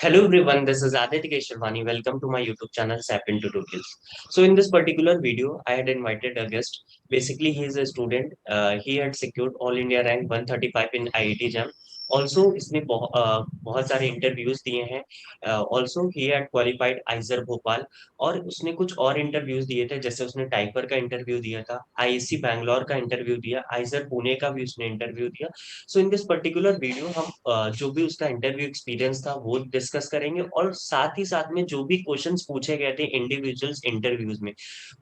Hello everyone, this is Aditya Keshwani. Welcome to my YouTube channel Sapin Tutorials. So in this particular video, I had invited a guest. Basically, he is a student. He had secured All India rank 135 in IIT JAM. Also, इसने बहुत सारे interviews दिए हैं. Also, he had qualified आइजर Bhopal और उसने कुछ और interviews दिए थे, जैसे उसने टाइपर का इंटरव्यू दिया था, आईआईसी बैंगलोर का इंटरव्यू दिया, आइजर पुणे का भी उसने इंटरव्यू दिया. सो इन दिस पर्टिकुलर वीडियो हम जो भी उसका इंटरव्यू एक्सपीरियंस था वो डिस्कस करेंगे और साथ ही साथ में जो भी क्वेश्चंस पूछे गए थे इंडिविजुअल्स इंटरव्यूज में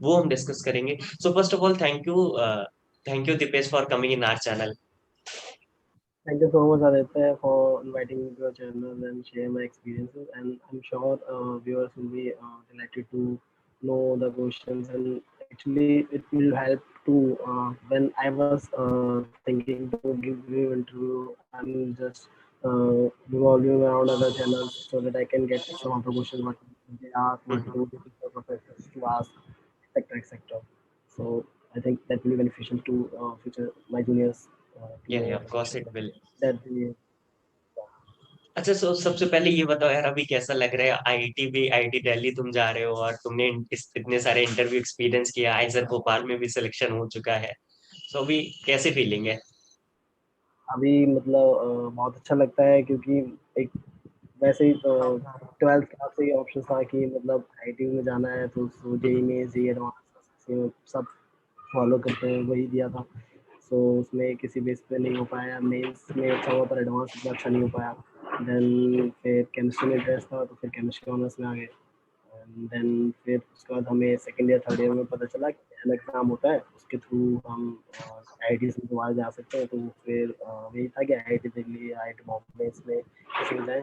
वो हम डिस्कस करेंगे. So first of all thank you Deepesh for coming in our channel. Thank you so much, Aditya, for inviting me to your channel and share my experiences. And I'm sure viewers will be delighted to know the questions. And actually, it will help to when I was thinking to give interview. I'm just revolving around other channels so that I can get some of the questions what they ask, what the professors to ask, etc. etc. So I think that will be beneficial to future my juniors to या know of the course question it will. that they. अच्छा, सो सबसे पहले ये बताओ यार, अभी कैसा लग रहा है? आईआईटी दिल्ली तुम जा रहे हो और तुमने इतने सारे इंटरव्यू एक्सपीरियंस किया, आइजर भोपाल में भी सिलेक्शन हो चुका है. सो अभी कैसे फीलिंग है? अभी मतलब बहुत अच्छा लगता है क्योंकि एक वैसे ही 12th क्लास से ही ऑप्शन था कि मतलब आईटी में जाना है तो जेई में जेई एडवांस सब फॉलो करते हैं वही दिया था. सो उसमें किसी बेस पे नहीं हो पाया, मेंस में अच्छा हुआ पर एडवांस इतना अच्छा नहीं हो पाया. देन फिर केमिस्ट्री में इंटरेस्ट था तो फिर केमिस्ट्री ऑनर्स में आ गए. एंड देन फिर उसके बाद हमें सेकेंड ईयर थर्ड ईयर में पता चला कि एग्ज़ाम होता है उसके थ्रू हम आईआईटी से दोबारा जा सकते हैं. तो फिर वही था कि आईआईटी दिल्ली आईआईटी बॉम्बे इसमें किसी में जाएँ.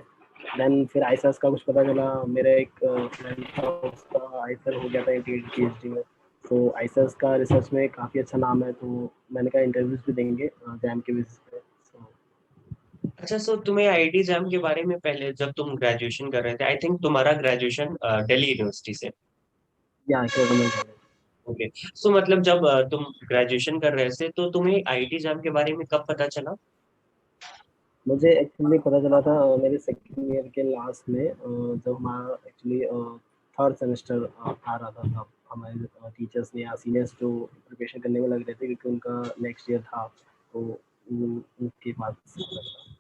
देन फिर आईएसएस का कुछ पता चला. मेरा एक फ्रेंड था उसका आईएसएस हो गया था पीएचडी में. तो आईएसएस का रिसर्च में काफ़ी अच्छा नाम है तो मैंने कहा इंटरव्यूज़ भी देंगे जैम के बेसिस पे. सो अच्छा, सो तुम्हें आईआईटी जैम के बारे में पहले जब तुम ग्रेजुएशन कर रहे थे, आई थिंक तुम्हारा ग्रेजुएशन दिल्ली यूनिवर्सिटी से. या गवर्नमेंट कॉलेज. ओके. सो मतलब जब तुम ग्रेजुएशन कर रहे थे तो तुम्हें आईआईटी जैम के बारे में कब पता चला? मुझे एक्चुअली पता चला था मेरे सेकंड ईयर के लास्ट में जब हमारा एक्चुअली थर्ड सेमेस्टर आ रहा था तब हमारे टीचर्स ने या सीनियर्स जो प्रिपरेशन करने में लग रहे थे क्योंकि उनका नेक्स्ट ईयर था तो उनके बाद से पता चला.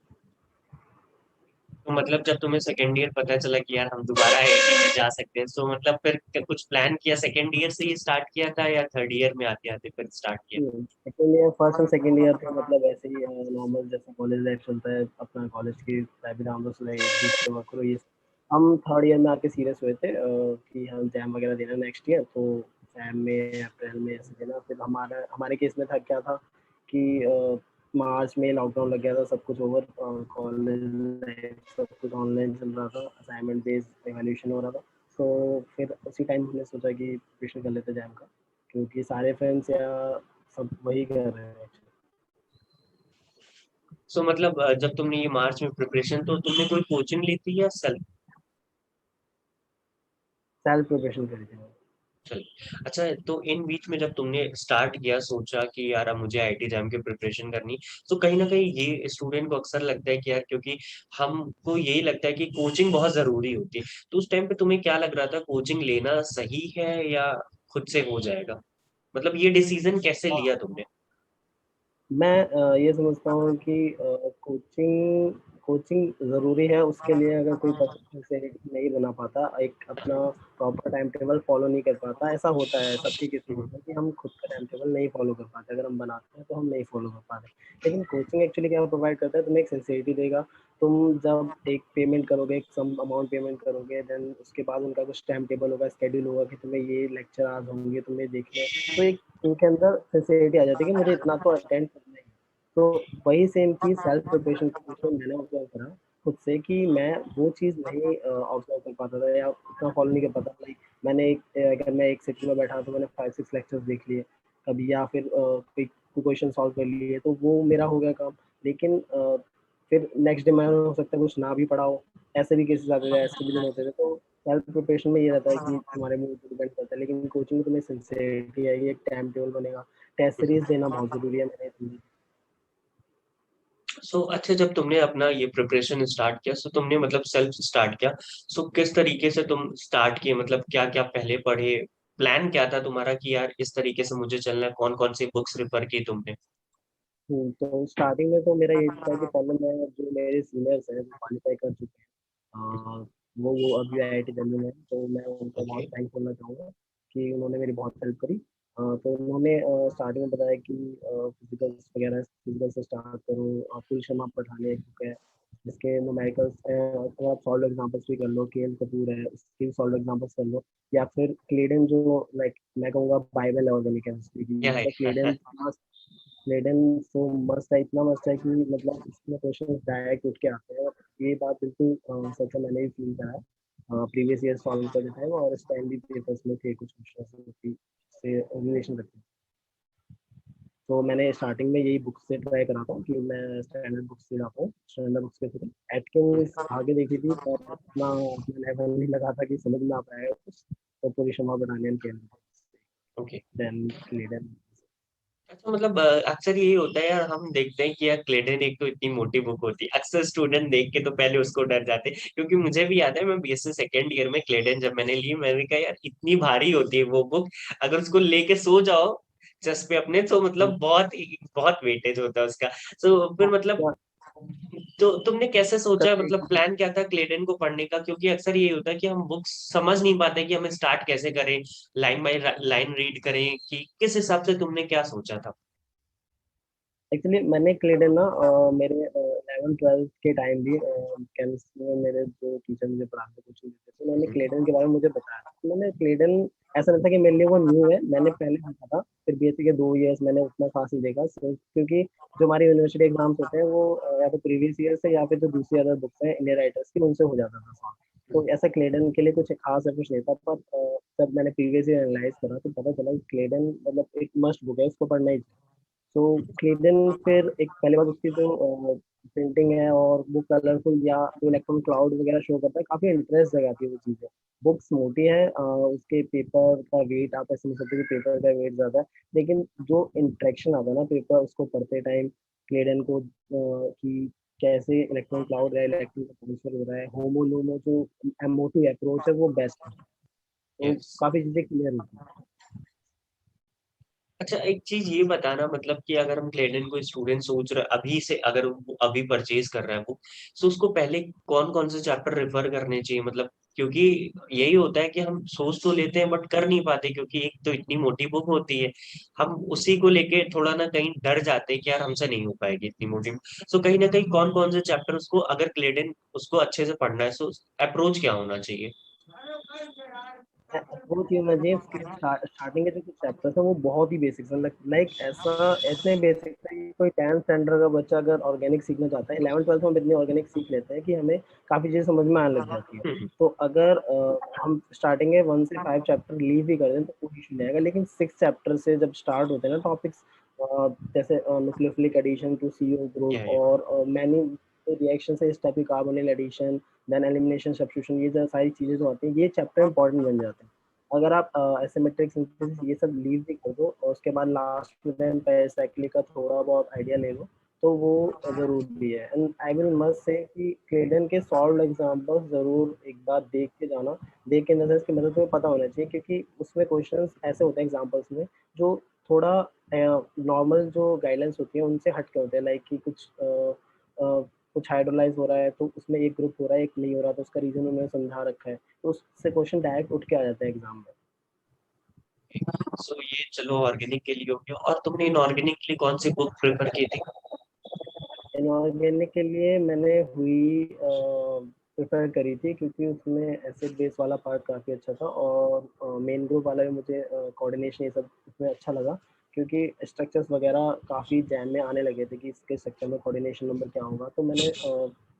तो मतलब जब तुम्हें सेकेंड ईयर पता चला कि यार हम दोबारा आईआईटी में जा सकते हैं, सो मतलब फिर कुछ प्लान किया, सेकेंड ईयर से ही स्टार्ट किया था या थर्ड ईयर में आते आते फिर स्टार्ट किया? Second year first and second year तो मतलब ऐसे ही नॉर्मल जैसा कॉलेज लाइफ चलता है अपना कॉलेज की प्राइवेट आमदों से दूसरे वर्क करो ये सब. हम थर्ड ईयर में आके सीरियस हुए थे कि हम जैम वगैरह देना नेक्स्ट ईयर तो फैब में अप्रैल में ऐसे देना. फिर हमारे केस में था क्या था कि मार्च में लॉकडाउन लग गया था सब कुछ ओवर. कॉलेज लाइफ सब कुछ ऑनलाइन चल रहा था असाइनमेंट बेस्ड एवेल्यूशन हो रहा था. तो फिर उसी टाइम हमने सोचा कि प्रिपरेशन कर लेते जैम का क्योंकि सारे फ्रेंड्स या सब वही कर रहे हैं एक्चुअली. सो मतलब जब तुमने ये मार्च में प्रिपरेशन, तो तुमने कोई कोचिंग ली थी या सेल्फ? सेल्फ प्रिपरेशन करी थी मैंने. चल. अच्छा, तो इन बीच में जब तुमने स्टार्ट किया, सोचा कि यार अब मुझे आईआईटी जैम की प्रिपरेशन करनी, तो कहीं ना कहीं ये स्टूडेंट को अक्सर लगता है कि यार, क्योंकि हमको यही लगता है कि कोचिंग बहुत जरूरी होती है. तो उस टाइम पे तुम्हें क्या लग रहा था, कोचिंग लेना सही है या खुद से हो जाएगा? मतलब ये डिसीजन कैसे लिया तुमने? मैं ये समझता हूँ कि कोचिंग कोचिंग ज़रूरी है उसके लिए अगर कोई पर्सन से नहीं बना पाता एक अपना प्रॉपर टाइम टेबल फॉलो नहीं कर पाता. ऐसा होता है सबके केस में हम्म. होता है कि हम खुद का टाइम टेबल नहीं फॉलो कर पाते. अगर हम बनाते हैं तो हम नहीं फॉलो कर पाते. लेकिन कोचिंग एक्चुअली क्या प्रोवाइड करता है तुम्हें एक सिंसियरिटी देगा. तुम जब एक पेमेंट करोगे एक सम अमाउंट पेमेंट करोगे देन उसके बाद उनका कुछ टाइम टेबल होगा स्केड्यूल होगा कि तुम्हें ये लेक्चर आज होंगे तुम्हें देखने. तो एक उनके अंदर सिंसियरिटी आ जाती है कि मुझे इतना तो अटेंड करना ही है. तो वही सेम चीज़ सेल्फ प्रिपरेशन के केस में मैंने ऑब्जर्व करा खुद से कि मैं वो चीज़ नहीं ऑब्जर्व कर पाता था या उतना फॉलो नहीं कर पाता. लाइक मैंने अगर मैं एक सिटी में बैठा तो मैंने 5-6 लेक्चर्स देख लिए कभी या फिर कोई क्वेश्चन सॉल्व कर लिए तो वो मेरा हो गया काम. लेकिन फिर नेक्स्ट डे मैं हो सकता है कुछ ना भी पढ़ा हो. ऐसे भी केसेस आते थे ऐसे भी दिन होते थे. तो सेल्फ प्रिपरेशन में ये रहता है कि तुम्हारे मूड पर डिपेंड करता है. लेकिन कोचिंग में तुम्हें सिंसियरिटी आएगी एक टाइम टेबल बनेगा. टेस्ट सीरीज देना बहुत ज़रूरी है मैंने. सो अच्छा, जब तुमने अपना ये प्रिपरेशन स्टार्ट किया, सो तुमने मतलब सेल्फ स्टार्ट किया, सो किस तरीके से तुम स्टार्ट किए, मतलब क्या क्या पहले पढ़े, प्लान क्या था तुम्हारा कि यार इस तरीके से मुझे चलना है, कौन कौन सी बुक्स रेफर की तुमने? तो स्टार्टिंग में तो मेरा यही था कि पहले मैं जो मेरे सीनियर्स हैं, जो क्वालीफाई कर चुके हैं, अ, वो अभी आईआईटी दिल्ली में हैं, तो मैं उनका ओके। बहुत थैंक्स बोलना चाहूँगा कि उन्होंने मेरी बहुत हेल्प करी। तो उन्होंने स्टार्टिंग में बताया कि फिजिकल्स वगैरह, फिजिकल से स्टार्ट करो, फूल शर्मा पठानिया एक बुक है, जिसके न्यूमेरिकल्स अगर आप सॉल्व एग्जाम्पल्स भी कर लो, के एल कपूर है, उसके भी सॉल्व एग्जाम्पल्स कर लो, या फिर क्लेडन जो लाइक मैं कहूँगा बाइबल है ऑर्गेनिक केमिस्ट्री की, क्या है? मतलब क्लेडन लेडन सो मस्त है, इतना मस्त है कि मतलब इसमें क्वेश्चन डायरेक्ट उठ के आते हैं, और ये बात बिल्कुल सच है, मैंने भी फील करा है प्रीवियस ईयर सॉल्व करते टाइम, और इस टाइम भी पेपर्स में थे कुछ क्वेश्चन से रिलेशन रखते हैं। तो मैंने स्टार्टिंग में यही बुक से ट्राई करा था कि मैं स्टैंडर्ड बुक्स से जाता हूँ, स्टैंडर्ड बुक्स के थ्रू एटकिंस आगे देखी थी, पर उतना अपना लेवल नहीं लगा था कि समझ में आ पाएगा कुछ, तो पूरी क्षमा बनाने के ओके। देन क्लीडन। अच्छा, मतलब अक्सर यही होता है यार, हम देखते हैं कि यार क्लेडन एक तो इतनी मोटी बुक होती है, अक्सर स्टूडेंट देख के तो पहले उसको डर जाते हैं, क्योंकि मुझे भी याद है मैं बीएससी सेकेंड ईयर में क्लेडन जब मैंने ली, मैंने कहा यार इतनी भारी होती है वो बुक, अगर उसको लेके सो जाओ चेस्ट पे अपने, तो मतलब बहुत बहुत वेटेज होता है उसका। तो फिर मतलब, तो तुमने कैसे सोचा, मतलब प्लान क्या था क्लेडन को पढ़ने का? क्योंकि अक्सर ये होता है कि हम बुक्स समझ नहीं पाते कि हमें स्टार्ट कैसे करें, लाइन बाय लाइन रीड करें, कि किस हिसाब से तुमने क्या सोचा था? एक्चुअली मैंने क्लेडन ना मेरे 11th 12th के टाइम भी केमिस्ट्री में मेरे जो टीचर मुझे पढ़ाते कोचिंग देते थे, उन्होंने क्लेडन के बारे में मुझे बताया। तो मैंने क्लेडन, ऐसा नहीं था कि मेरे लिए वो न्यू है, मैंने पहले देखा था, फिर बीएससी के 2 इयर्स मैंने उतना खास नहीं देखा, सिर्फ क्योंकि जो हमारे यूनिवर्सिटी एग्जाम्स होते हैं वो या तो प्रीवियस ईयर से या फिर जो दूसरी अदर बुक्स हैं इंडियन राइटर्स की, उनसे हो जाता था सॉल्व। तो ऐसा क्लेडन के लिए कुछ खास है कुछ नहीं था, पर जब मैंने प्रीवियस ईयर एनालाइज करा तो पता चला कि क्लेडन मतलब एक मस्ट बुक है, इसको पढ़ना ही चाहिए। तो क्लेडन फिर एक पहले बात उसकी जो प्रिंटिंग है और वो कलरफुल या जो इलेक्ट्रॉन क्लाउड वगैरह शो करता है, काफी इंटरेस्ट जगाती है वो चीजें। बुक्स मोटी है, उसके पेपर का वेट आप ऐसे नहीं सकते कि पेपर का वेट ज्यादा है, लेकिन जो इंटरेक्शन आता है ना पेपर उसको पढ़ते टाइम, क्लेडन को कि कैसे इलेक्ट्रॉन क्लाउड है, इलेक्ट्रॉन का ट्रांसफर हो रहा है, होमोलोमो जो एमओ2 अप्रोच है वो बेस्ट है, तो यस। काफी चीजें क्लियर होती हैं। अच्छा, एक चीज ये बताना, मतलब कि अगर हम क्लेडन को स्टूडेंट सोच रहे अभी से, अगर वो अभी परचेज कर रहा है बुक, तो उसको पहले कौन कौन से चैप्टर रेफर करने चाहिए, मतलब क्योंकि यही होता है कि हम सोच तो लेते हैं बट कर नहीं पाते, क्योंकि एक तो इतनी मोटी बुक होती है, हम उसी को लेके थोड़ा ना कहीं डर जाते हैं कि यार हमसे नहीं हो पाएगी इतनी मोटी। सो कहीं ना कहीं कौन कौन से चैप्टर उसको, अगर क्लेडन उसको अच्छे से पढ़ना है, सो अप्रोच क्या होना चाहिए? वो चीज मैं जी उसके स्टार्टिंग के जो कुछ चैप्टर्स है वो बहुत ही बेसिक्स है, लाइक ऐसा ऐसे बेसिक है कि कोई 10th स्टैंडर्ड का बच्चा अगर ऑर्गेनिक सीखना चाहता है, 11th 12th में हम इतनी ऑर्गेनिक सीख लेते हैं कि हमें काफी चीजें समझ में आने लग जाती है। हम्म। तो अगर हम स्टार्टिंग के 1 से 5 चैप्टर लीव भी कर दें तो कोई इशू नहीं आएगा, लेकिन 6 चैप्टर से जब स्टार्ट होते हैं ना टॉपिक्स, जैसे nucleophilic addition to CO group, या और मैनी रिएक्शन से इस टाइप की carbonyl addition, then elimination substitution, ये जो सारी चीजें जो आती हैं ये चैप्टर इंपॉर्टेंट बन जाते हैं। अगर आप एसिमेट्रिक सिंथेसिस ये सब लीव भी कर दो और उसके बाद लास्ट में पेरिसाइक्लिक का थोड़ा बहुत आइडिया ले लो, तो वो जरूरी है। And I will must say कि क्लेडन के सॉल्व एग्जांपल्स जरूर एक बार देख के जाना, देख के नजर की मदद तुम्हें पता होना चाहिए, क्योंकि उसमें क्वेश्चंस ऐसे होते हैं एग्जांपल्स में जो थोड़ा नॉर्मल जो गाइडलाइंस होती है उनसे हट के होते हैं, लाइक कि कुछ हाइड्रोलाइज हो रहा है तो उसमें एक ग्रुप हो रहा है एक नहीं हो रहा, तो उसका रीजन उन्होंने समझा रखा है, तो उससे क्वेश्चन डायरेक्ट उठ के आ जाता है एग्जाम में। सो ये चलो ऑर्गेनिक के लिए हो गया, और तुमने इनऑर्गेनिक के लिए कौन सी बुक प्रेफर की थी? इनऑर्गेनिक के लिए मैंने हुई प्रेफर करी थी, क्योंकि उसमें एसिड बेस वाला पार्ट काफ़ी अच्छा था, और मेन ग्रुप वाला भी मुझे कोऑर्डिनेशन ये सब उसमें अच्छा लगा, क्योंकि स्ट्रक्चर्स वगैरह काफ़ी जैम में आने लगे थे कि इसके स्ट्रक्चर में कोऑर्डिनेशन नंबर क्या होगा, तो मैंने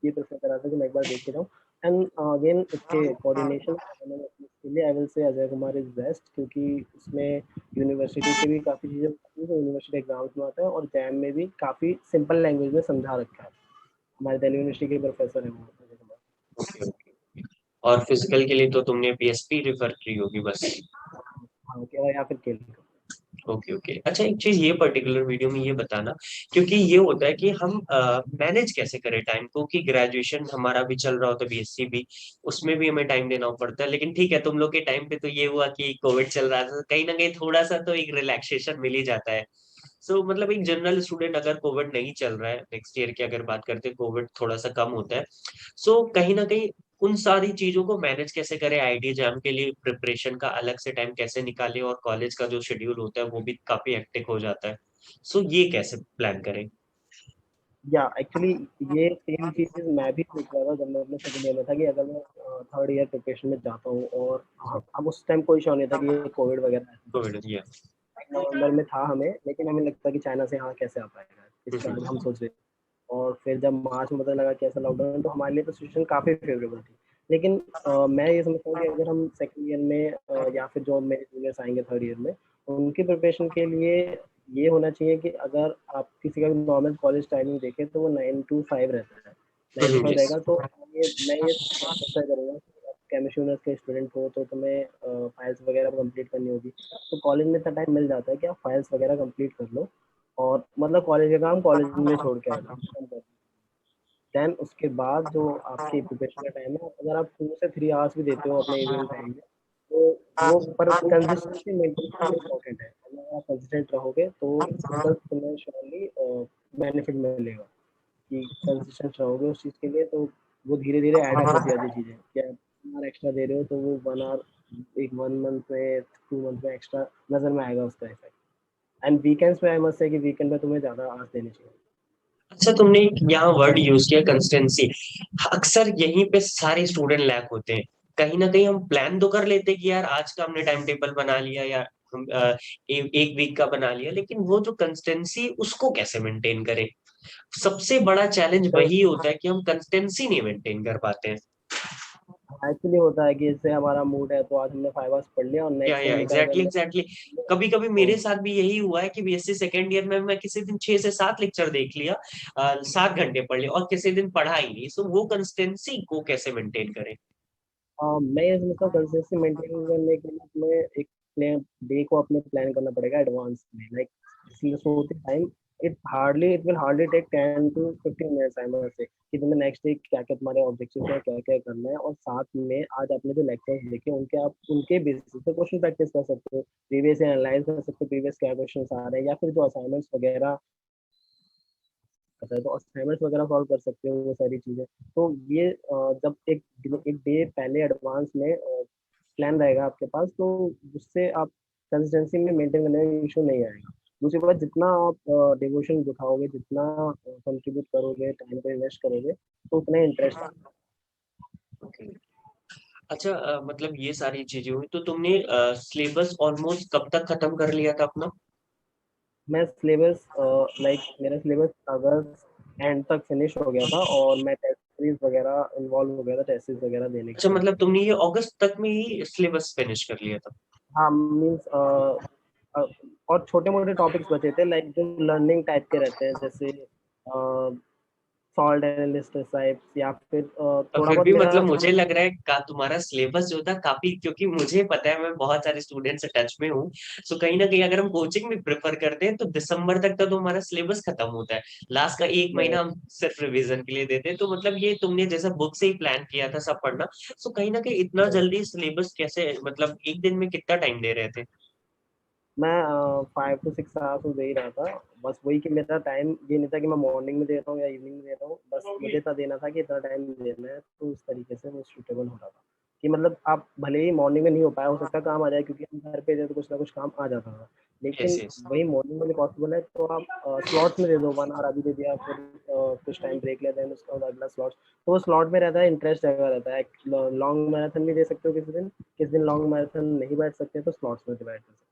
ये प्रेफर करा था कि मैं एक बार देख के जाऊँ। एंड अगेन इसके कोऑर्डिनेशन के लिए I will say Ajay Kumar is best, क्योंकि उसमें यूनिवर्सिटी के भी काफ़ी चीज़ें होती हैं जो यूनिवर्सिटी एग्जाम्स में आता है, और जैम में भी काफ़ी सिंपल लैंग्वेज में समझा रखा है। हमारे दिल्ली यूनिवर्सिटी के प्रोफेसर हैं वो अजय कुमार। Okay okay. और फिजिकल के लिए तो तुमने पीएसपी रेफर की होगी बस। हाँ, क्या या फिर केली। Okay okay. अच्छा, एक चीज ये पर्टिकुलर वीडियो में ये बताना, क्योंकि ये होता है कि हम मैनेज कैसे करें टाइम को, कि ग्रेजुएशन हमारा भी चल रहा होता है, बीएससी भी, उसमें भी हमें टाइम देना पड़ता है। लेकिन ठीक है, तुम लोग के टाइम पे तो ये हुआ कि कोविड चल रहा था, तो कहीं ना कहीं थोड़ा सा तो एक रिलैक्सेशन मिल ही जाता है। सो मतलब एक जनरल स्टूडेंट, अगर कोविड नहीं चल रहा है, नेक्स्ट ईयर की अगर बात करते हैं, कोविड थोड़ा सा कम होता है, सो कहीं ना कहीं उन सारी चीजों को मैनेज कैसे करें, आईडी एग्जाम के लिए प्रिपरेशन का अलग से टाइम कैसे निकालें, और कॉलेज का जो शेड्यूल होता है वो भी काफी हेक्टिक हो जाता है। सो ये कैसे प्लान करें? या एक्चुअली ये सेम चीज़ मैं भी सोच रहा था जब मैं अपने सेकंड ईयर में था कि अगर मैं थर्ड ईयर प्रिपरेशन में जाता हूँ और अब उस टाइम कोई श्योर नहीं था कि ये कोविड वगैरह ऐसा कुछ कोविड, ये। नवंबर में था हमें, लेकिन हमें लगता कि चाइना से यहाँ कैसे आ पाएगा, इस तरह हम सोच रहे थे। और फिर जब मार्च में पता लगा कि ऐसा लॉकडाउन, तो हमारे लिए तो सिचुएशन काफ़ी फेवरेबल थी। लेकिन मैं ये समझता हूँ कि अगर हम सेकंड ईयर में या फिर जो मेरे जूनियर्स आएँगे थर्ड ईयर में, उनकी प्रिपरेशन के लिए ये होना चाहिए कि अगर आप किसी का भी नॉर्मल कॉलेज टाइमिंग देखें तो वो 9 टू 5 रहता है। 9 टू 5 यस। रहेगा, तो मैं ये प्रेफ़र करूँगा कि आप केमिस्ट्री ऑनर्स के स्टूडेंट हो तो तुम्हें फाइल्स वगैरह कंप्लीट करनी होगी। तो कॉलेज में इतना टाइम मिल जाता है कि आप फाइल्स वगैरह कंप्लीट कर लो और मतलब कॉलेज का काम कॉलेज में छोड़ के आ जाओ। देन उसके बाद जो आपकी प्रिपरेशन का टाइम है, अगर आप 2 से 3 आवर्स भी देते हो अपने इवनिंग टाइम में, तो वो पर कंसिस्टेंसी मेंटेन करना इम्पोर्टेंट है। मतलब अगर आप कंसिस्टेंट रहोगे तो उसका तुम्हें श्योरली बेनिफिट मिलेगा कि कंसिस्टेंट रहोगे उस चीज़ के लिए, तो वो धीरे-धीरे ऐड अप होती जाती है चीज़ें। कि आप 1 आवर एक्स्ट्रा दे रहे हो तो वो 1 आवर एक 1 मंथ में, 2 मंथ में एक्स्ट्रा नज़र में आएगा उसका इफ़ेक्ट। एंड वीकेंड्स पे आई मस्ट से कि वीकेंड पे तुम्हें ज़्यादा आवर्स देने चाहिए। अच्छा, तुमने एक यहाँ वर्ड यूज किया, कंसिस्टेंसी। अक्सर यहीं पे सारे स्टूडेंट लैक होते हैं। कहीं ना कहीं हम प्लान तो कर लेते हैं कि यार आज का हमने टाइम टेबल बना लिया, या हम एक वीक का बना लिया, लेकिन वो जो कंसिस्टेंसी उसको कैसे मेंटेन करें? सबसे बड़ा चैलेंज वही होता है कि हम कंसिस्टेंसी नहीं मेंटेन कर पाते हैं। एक्चुअली होता है कि जैसे हमारा मूड है तो आज हमने 5 आवर्स पढ़ लिया और नेक्स्ट या टाइम का अगर एग्जैक्टली मैं एग्जैक्टली। कभी कभी मेरे साथ भी यही हुआ है कि बीएससी सेकेंड ईयर में मैं किसी दिन 6 से 7 लेक्चर देख लिया, 7 घंटे पढ़ लिया, और किसी दिन पढ़ा ही नहीं। सो वो कंसिस्टेंसी को कैसे मेंटेन करें? मैं ये समझता हूँ कंसिस्टेंसी मेंटेन करने के लिए तुम्हें एक प्लान डे को अपने प्लान करना पड़ेगा एडवांस में, लाइक सोते time it will hardly take 10 to 15 minutes, I must say कि तुम्हें नेक्स्ट डे क्या क्या तुम्हारे ऑब्जेक्टिव है, क्या क्या करना है, और साथ में आज आपने जो लेक्चर्स देखे उनके आप उनके बेसिस पे क्वेश्चन प्रैक्टिस कर सकते हो, प्रीवियस एनालाइज कर सकते हो, प्रीवियस क्या क्वेश्चन आ रहे हैं, या फिर जो असाइनमेंट्स वगैरह आता है तो असाइनमेंट्स वगैरह सॉल्व कर सकते हो वो सारी चीज़ें। तो ये जब एक डे पहले एडवांस में प्लान रहेगा आपके पास, तो उससे आप कंसिस्टेंसी में मेंटेन करने में इशू नहीं आएगा। दूसरी बात, जितना आप डिवोशन दिखाओगे, जितना कंट्रीब्यूट करोगे, टाइम को इन्वेस्ट करोगे, तो उतना इंटरेस्ट आएगा। Okay. अच्छा, मतलब ये सारी चीजें हुई, तो तुमने सिलेबस ऑलमोस्ट कब तक खत्म कर लिया था अपना? मैं सिलेबस लाइक मेरा सिलेबस अगस्त एंड तक फिनिश हो गया था और मैं टेस्ट सीरीज वगैरह इन्वॉल्व हो गया था टेस्ट सीरीज वगैरह देने अच्छा, के लिए। मतलब तुमने ये अगस्त तक में ही सिलेबस फिनिश कर लिया था? हाँ, मीन्स और छोटे-मोटे टॉपिक्स बचे थे लाइक जो लर्निंग टाइप के रहते हैं, जैसे सॉल्ट एनालिसिस टाइप्स, या फिर और थोड़ा फिर बहुत भी मेरा मतलब मुझे लग रहा है का तुम्हारा सिलेबस जो था काफी, क्योंकि मुझे पता है मैं बहुत सारे स्टूडेंट से टच में हूँ। सो कहीं ना कहीं अगर हम कोचिंग भी प्रेफर करते हैं तो दिसंबर तक तो हमारा सिलेबस खत्म होता है। लास्ट का एक महीना हम सिर्फ रिवीजन के लिए देते हैं। तो मतलब ये तुमने जैसा बुक से ही प्लान किया था सब पढ़ना, सो कहीं ना कहीं इतना जल्दी सिलेबस कैसे, मतलब एक दिन में कितना टाइम दे रहे थे? मैं 5 टू 6 आवर्स तो दे ही रहा था। बस वही कि मेरा टाइम ये नहीं था कि मैं मॉर्निंग में दे रहा हूँ या इवनिंग में दे रहा हूँ। बस मुझे इतना देना था कि इतना टाइम देना है, तो उस तरीके से वो सूटेबल हो रहा था। कि मतलब आप भले ही मॉर्निंग में नहीं हो पाया, हो सकता है काम आ जाए क्योंकि हम घर पे थे तो कुछ ना कुछ काम आ जाता था। यस लेकिन यस। वही मॉर्निंग में भी पॉसिबल है तो आप स्लॉट्स में दे दो, 1 आवर अभी दे दिया, फिर कुछ टाइम ब्रेक लेते हैं, उसके बाद अगला स्लॉट। तो वो स्लॉट में रहता है, इंटरेस्ट जगा रहता है। लॉन्ग मैराथन भी दे सकते हो किसी दिन लॉन्ग मैराथन नहीं बैठ सकते तो स्लॉट्स में डिवाइड कर सकते हो।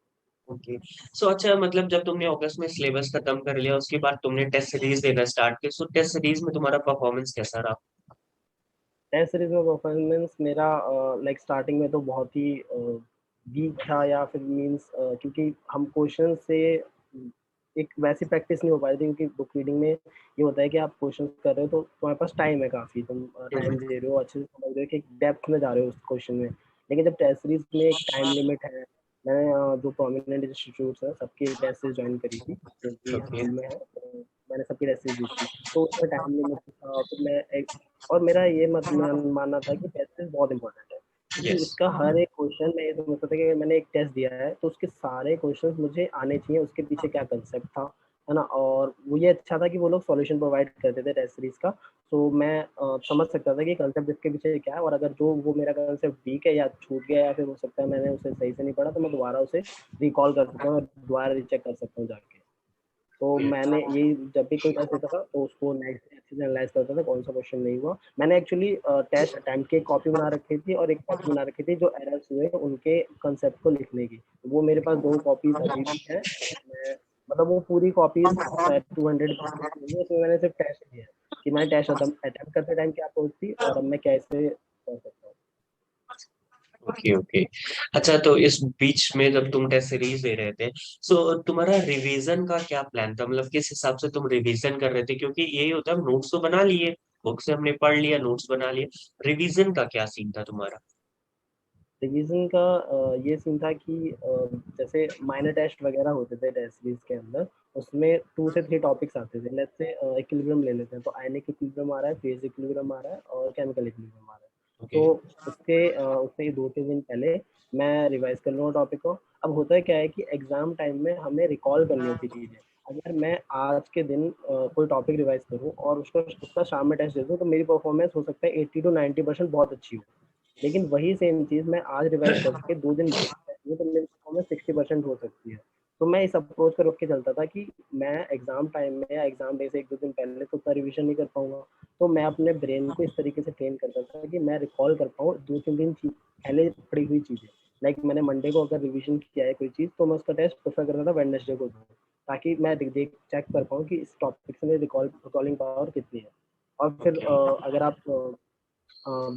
ओके। सो अच्छा, मतलब जब तुमने अगस्त में सिलेबस खत्म कर लिया, उसके बाद तुमने टेस्ट सीरीज देना स्टार्ट किया, सो टेस्ट सीरीज में तुम्हारा परफॉर्मेंस कैसा रहा? टेस्ट सीरीज में परफॉर्मेंस मेरा लाइक स्टार्टिंग में तो बहुत ही वीक था, या फिर मींस क्योंकि हम क्वेश्चन से एक वैसी प्रैक्टिस नहीं हो पाई थी, क्योंकि बुक रीडिंग में ये होता है कि आप क्वेश्चन कर रहे हो तो तुम्हारे पास टाइम है काफ़ी, तुम टाइम दे रहे हो, अच्छे से समझ रहे हो कि डेप्थ में जा रहे हो उस क्वेश्चन में। लेकिन जब टेस्ट सीरीज में एक टाइम लिमिट है, मैंने जो प्रोमिनेंट इंस्टीट्यूट्स हैं सबकी टेस्ट सीरीज ज्वाइन करी थी, क्योंकि ओके। स्कूल में है तो मैंने सबकी टेस्ट सीरीज दी थी। तो उसमें टाइम लिमिट था, फिर मैं एक और मेरा ये मानना था कि टेस्ट सीरीज बहुत इंपॉर्टेंट है, क्योंकि यस। उसका हर एक क्वेश्चन मैं ये समझता था कि मैंने एक टेस्ट दिया है तो उसके सारे क्वेश्चंस मुझे आने चाहिए, उसके पीछे क्या कंसेप्ट था, है ना? और वो ये अच्छा था कि वो लोग सॉल्यूशन प्रोवाइड करते थे टेस्ट सीरीज का। तो मैं समझ सकता था कि कंसेप्ट इसके पीछे क्या है, और अगर जो वो मेरा कंसेप्ट वीक है या छूट गया या फिर हो सकता है मैंने उसे सही से नहीं पढ़ा, तो मैं दोबारा उसे रिकॉल कर सकता हूँ और दोबारा रीचेक कर सकता हूँ जाके। तो मैंने ये जब भी कोई टेस्ट देता था तो उसको नेक्स्ट डे अच्छे से एनालाइज करता था कौन सा क्वेश्चन नहीं हुआ। मैंने एक्चुअली टेस्ट अटेम्प्ट की एक कॉपी बना रखी थी और एक कॉपी बना रखी थी जो एरर्स हुए उनके कंसेप्ट को लिखने की। वो मेरे पास 2 कॉपीज़ अभी भी हैं। मैं मतलब वो पूरी कॉपीज़ शायद 200 पेजेज़ की होंगी, उसमें मैंने सिर्फ टेस्ट दिया है कि मैंने टेस्ट अटेम्प्ट करते टाइम क्या अप्रोच थी और अब मैं कैसे कर सकता हूँ। Okay okay. अच्छा, तो इस बीच में जब तुम टेस्ट सीरीज दे रहे थे, सो तुम्हारा रिवीजन का क्या प्लान था? मतलब किस हिसाब से तुम रिवीजन कर रहे थे? क्योंकि यही होता है, नोट्स तो बना लिए, बुक से हमने पढ़ लिया, नोट्स बना लिए, रिवीजन का क्या सीन था तुम्हारा? रिवीजन का ये सीन था कि जैसे माइनर टेस्ट वगैरह होते थे टेस्ट सीरीज के अंदर, उसमें 2 से 3 टॉपिक्स आते थे। लेट्स से इक्विलिब्रियम ले लेते हैं, तो आयनिक इक्विलिब्रियम आ रहा है, फेज इक्विलिब्रियम आ रहा है और केमिकल इक्विलिब्रियम आ रहा है। ओके। तो उससे 2-3 दिन पहले मैं रिवाइज़ कर लूँगा टॉपिक को। अब होता क्या है कि एग्ज़ाम टाइम में हमें रिकॉल करनी होती चीज़ें। अगर मैं आज के दिन कोई टॉपिक रिवाइज़ करूँ और उसका शाम में टेस्ट दे दूँ, तो मेरी परफ़ॉर्मेंस हो सकता है 80 टू 90% बहुत अच्छी हो। लेकिन वही सेम चीज़ मैं आज रिवाइज़ करके 2 दिन बाद करूँ तो मेरी परफ़ॉर्मेंस 60% हो सकती है। तो मैं इस अप्रोच को रख के चलता था कि मैं एग्ज़ाम टाइम में या एग्ज़ाम डे से 1-2 दिन पहले तो उतना रिविज़न नहीं कर पाऊँगा। तो मैं अपने ब्रेन को इस तरीके से ट्रेन करता था कि मैं रिकॉल कर पाऊँ 2-3 दिन पहले पढ़ी हुई चीज़ें। लाइक मैंने मंडे को अगर रिविज़न किया है कोई चीज़, तो मैं उसका टेस्ट प्रेफ़र करता था वेडनेसडे को दूँ, ताकि मैं देख चेक कर पाऊँ कि इस टॉपिक से मेरी रिकॉलिंग पावर कितनी है। और फिर ओके। अगर आप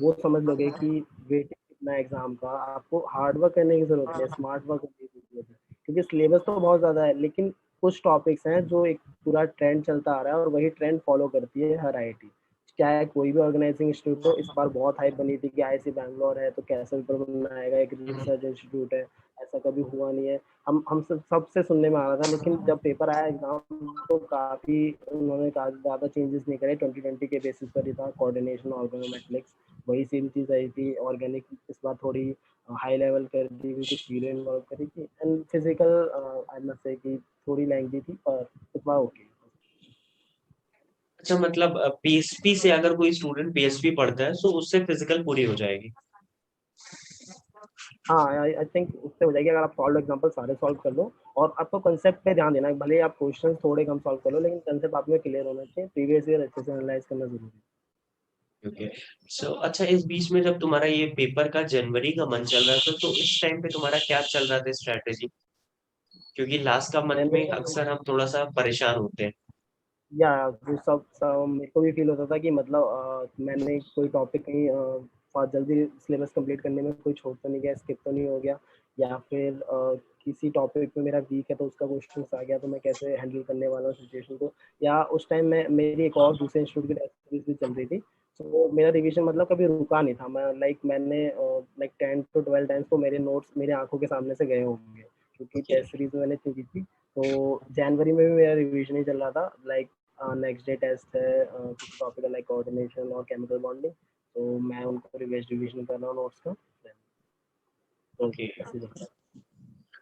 वो समझ लोगे कि वेटेज कितना है एग्ज़ाम का, आपको हार्ड वर्क करने की ज़रूरत नहीं है, स्मार्ट वर्क करने की ज़रूरत है। क्योंकि सिलेबस तो बहुत ज़्यादा है, लेकिन कुछ टॉपिक्स हैं जो एक पूरा ट्रेंड चलता आ रहा है और वही ट्रेंड फ़ॉलो करती है हर आईआईटी। चाहे कोई भी ऑर्गनाइज़िंग इंस्टीट्यूट हो, इस बार बहुत हाइप बनी थी कि आईआईसी बैंगलोर है, तो कैसे पेपर बनाएगा, एक रिसर्च इंस्टीट्यूट है, ऐसा कभी हुआ नहीं है। हम सबसे सुनने में आ रहा था, लेकिन जब पेपर आया एग्ज़ाम तो काफ़ी उन्होंने काफ़ी ज़्यादा चेंजेस नहीं करे, 2020 के बेसिस पर ही था, कोऑर्डिनेशन, ऑर्गनोमेट्रिक्स वही सेम चीज़ आई थी। ऑर्गेनिक इस बार थोड़ी हाई लेवल कर दी हुई, कुछ वीडियो इन्वॉल्व करी थी and physical I must say कि थोड़ी लेंथी थी पर इट वाज ओके। अच्छा, मतलब पीएसपी से अगर कोई स्टूडेंट पीएसपी पढ़ता है तो उससे फिजिकल पूरी हो जाएगी? हाँ, आई थिंक उससे हो जाएगी अगर आप सॉल्व एग्जांपल सारे सॉल्व कर लो और आपको कांसेप्ट पे ध्यान देना है। भले ही आप क्वेश्चंस थोड़े कम सॉल्व कर लो, लेकिन कांसेप्ट आप में क्लियर होना चाहिए। प्रीवियस ईयर अच्छे से एनालाइज करना ज़रूरी है। ओके। सो अच्छा, इस बीच में जब तुम्हारा ये पेपर का जनवरी का मंथ चल रहा था, तो इस टाइम पे तुम्हारा क्या चल रहा था स्ट्रेटेजी? क्योंकि लास्ट का मंथ जनवरी में का अक्सर हम थोड़ा सा परेशान होते हैं। या वो सब मेरे को भी फ़ील होता था कि मतलब मैंने कोई टॉपिक कहीं बहुत जल्दी सिलेबस कंप्लीट करने में कोई छोड़ तो नहीं गया, स्किप तो नहीं हो गया, या फिर किसी टॉपिक में मेरा वीक है तो उसका क्वेश्चंस आ गया तो मैं कैसे हैंडल करने वाला हूँ सिचुएशन को। या उस टाइम मैं मेरी एक और दूसरे इंस्टीट्यूट की टेस्ट सीरीज़ भी चल रही थी, तो मेरा रिवीजन मतलब कभी रुका नहीं था। मैंने 10 टू 12 टाइम्स तो मेरे नोट्स मेरी आँखों के सामने से गए होंगे, क्योंकि ओके। टेस्ट सीरीज़ मैंने इतनी की थी। तो जनवरी में भी मेरा रिवीजन ही चल रहा था। नेक्स्ट डे टेस्ट है कुछ टॉपिक है लाइक कोऑर्डिनेशन और केमिकल बॉन्डिंग, तो मैं उनको रिवीजन कर रहा हूँ नोट्स का। तो ओके। ऐसे ही चलता है।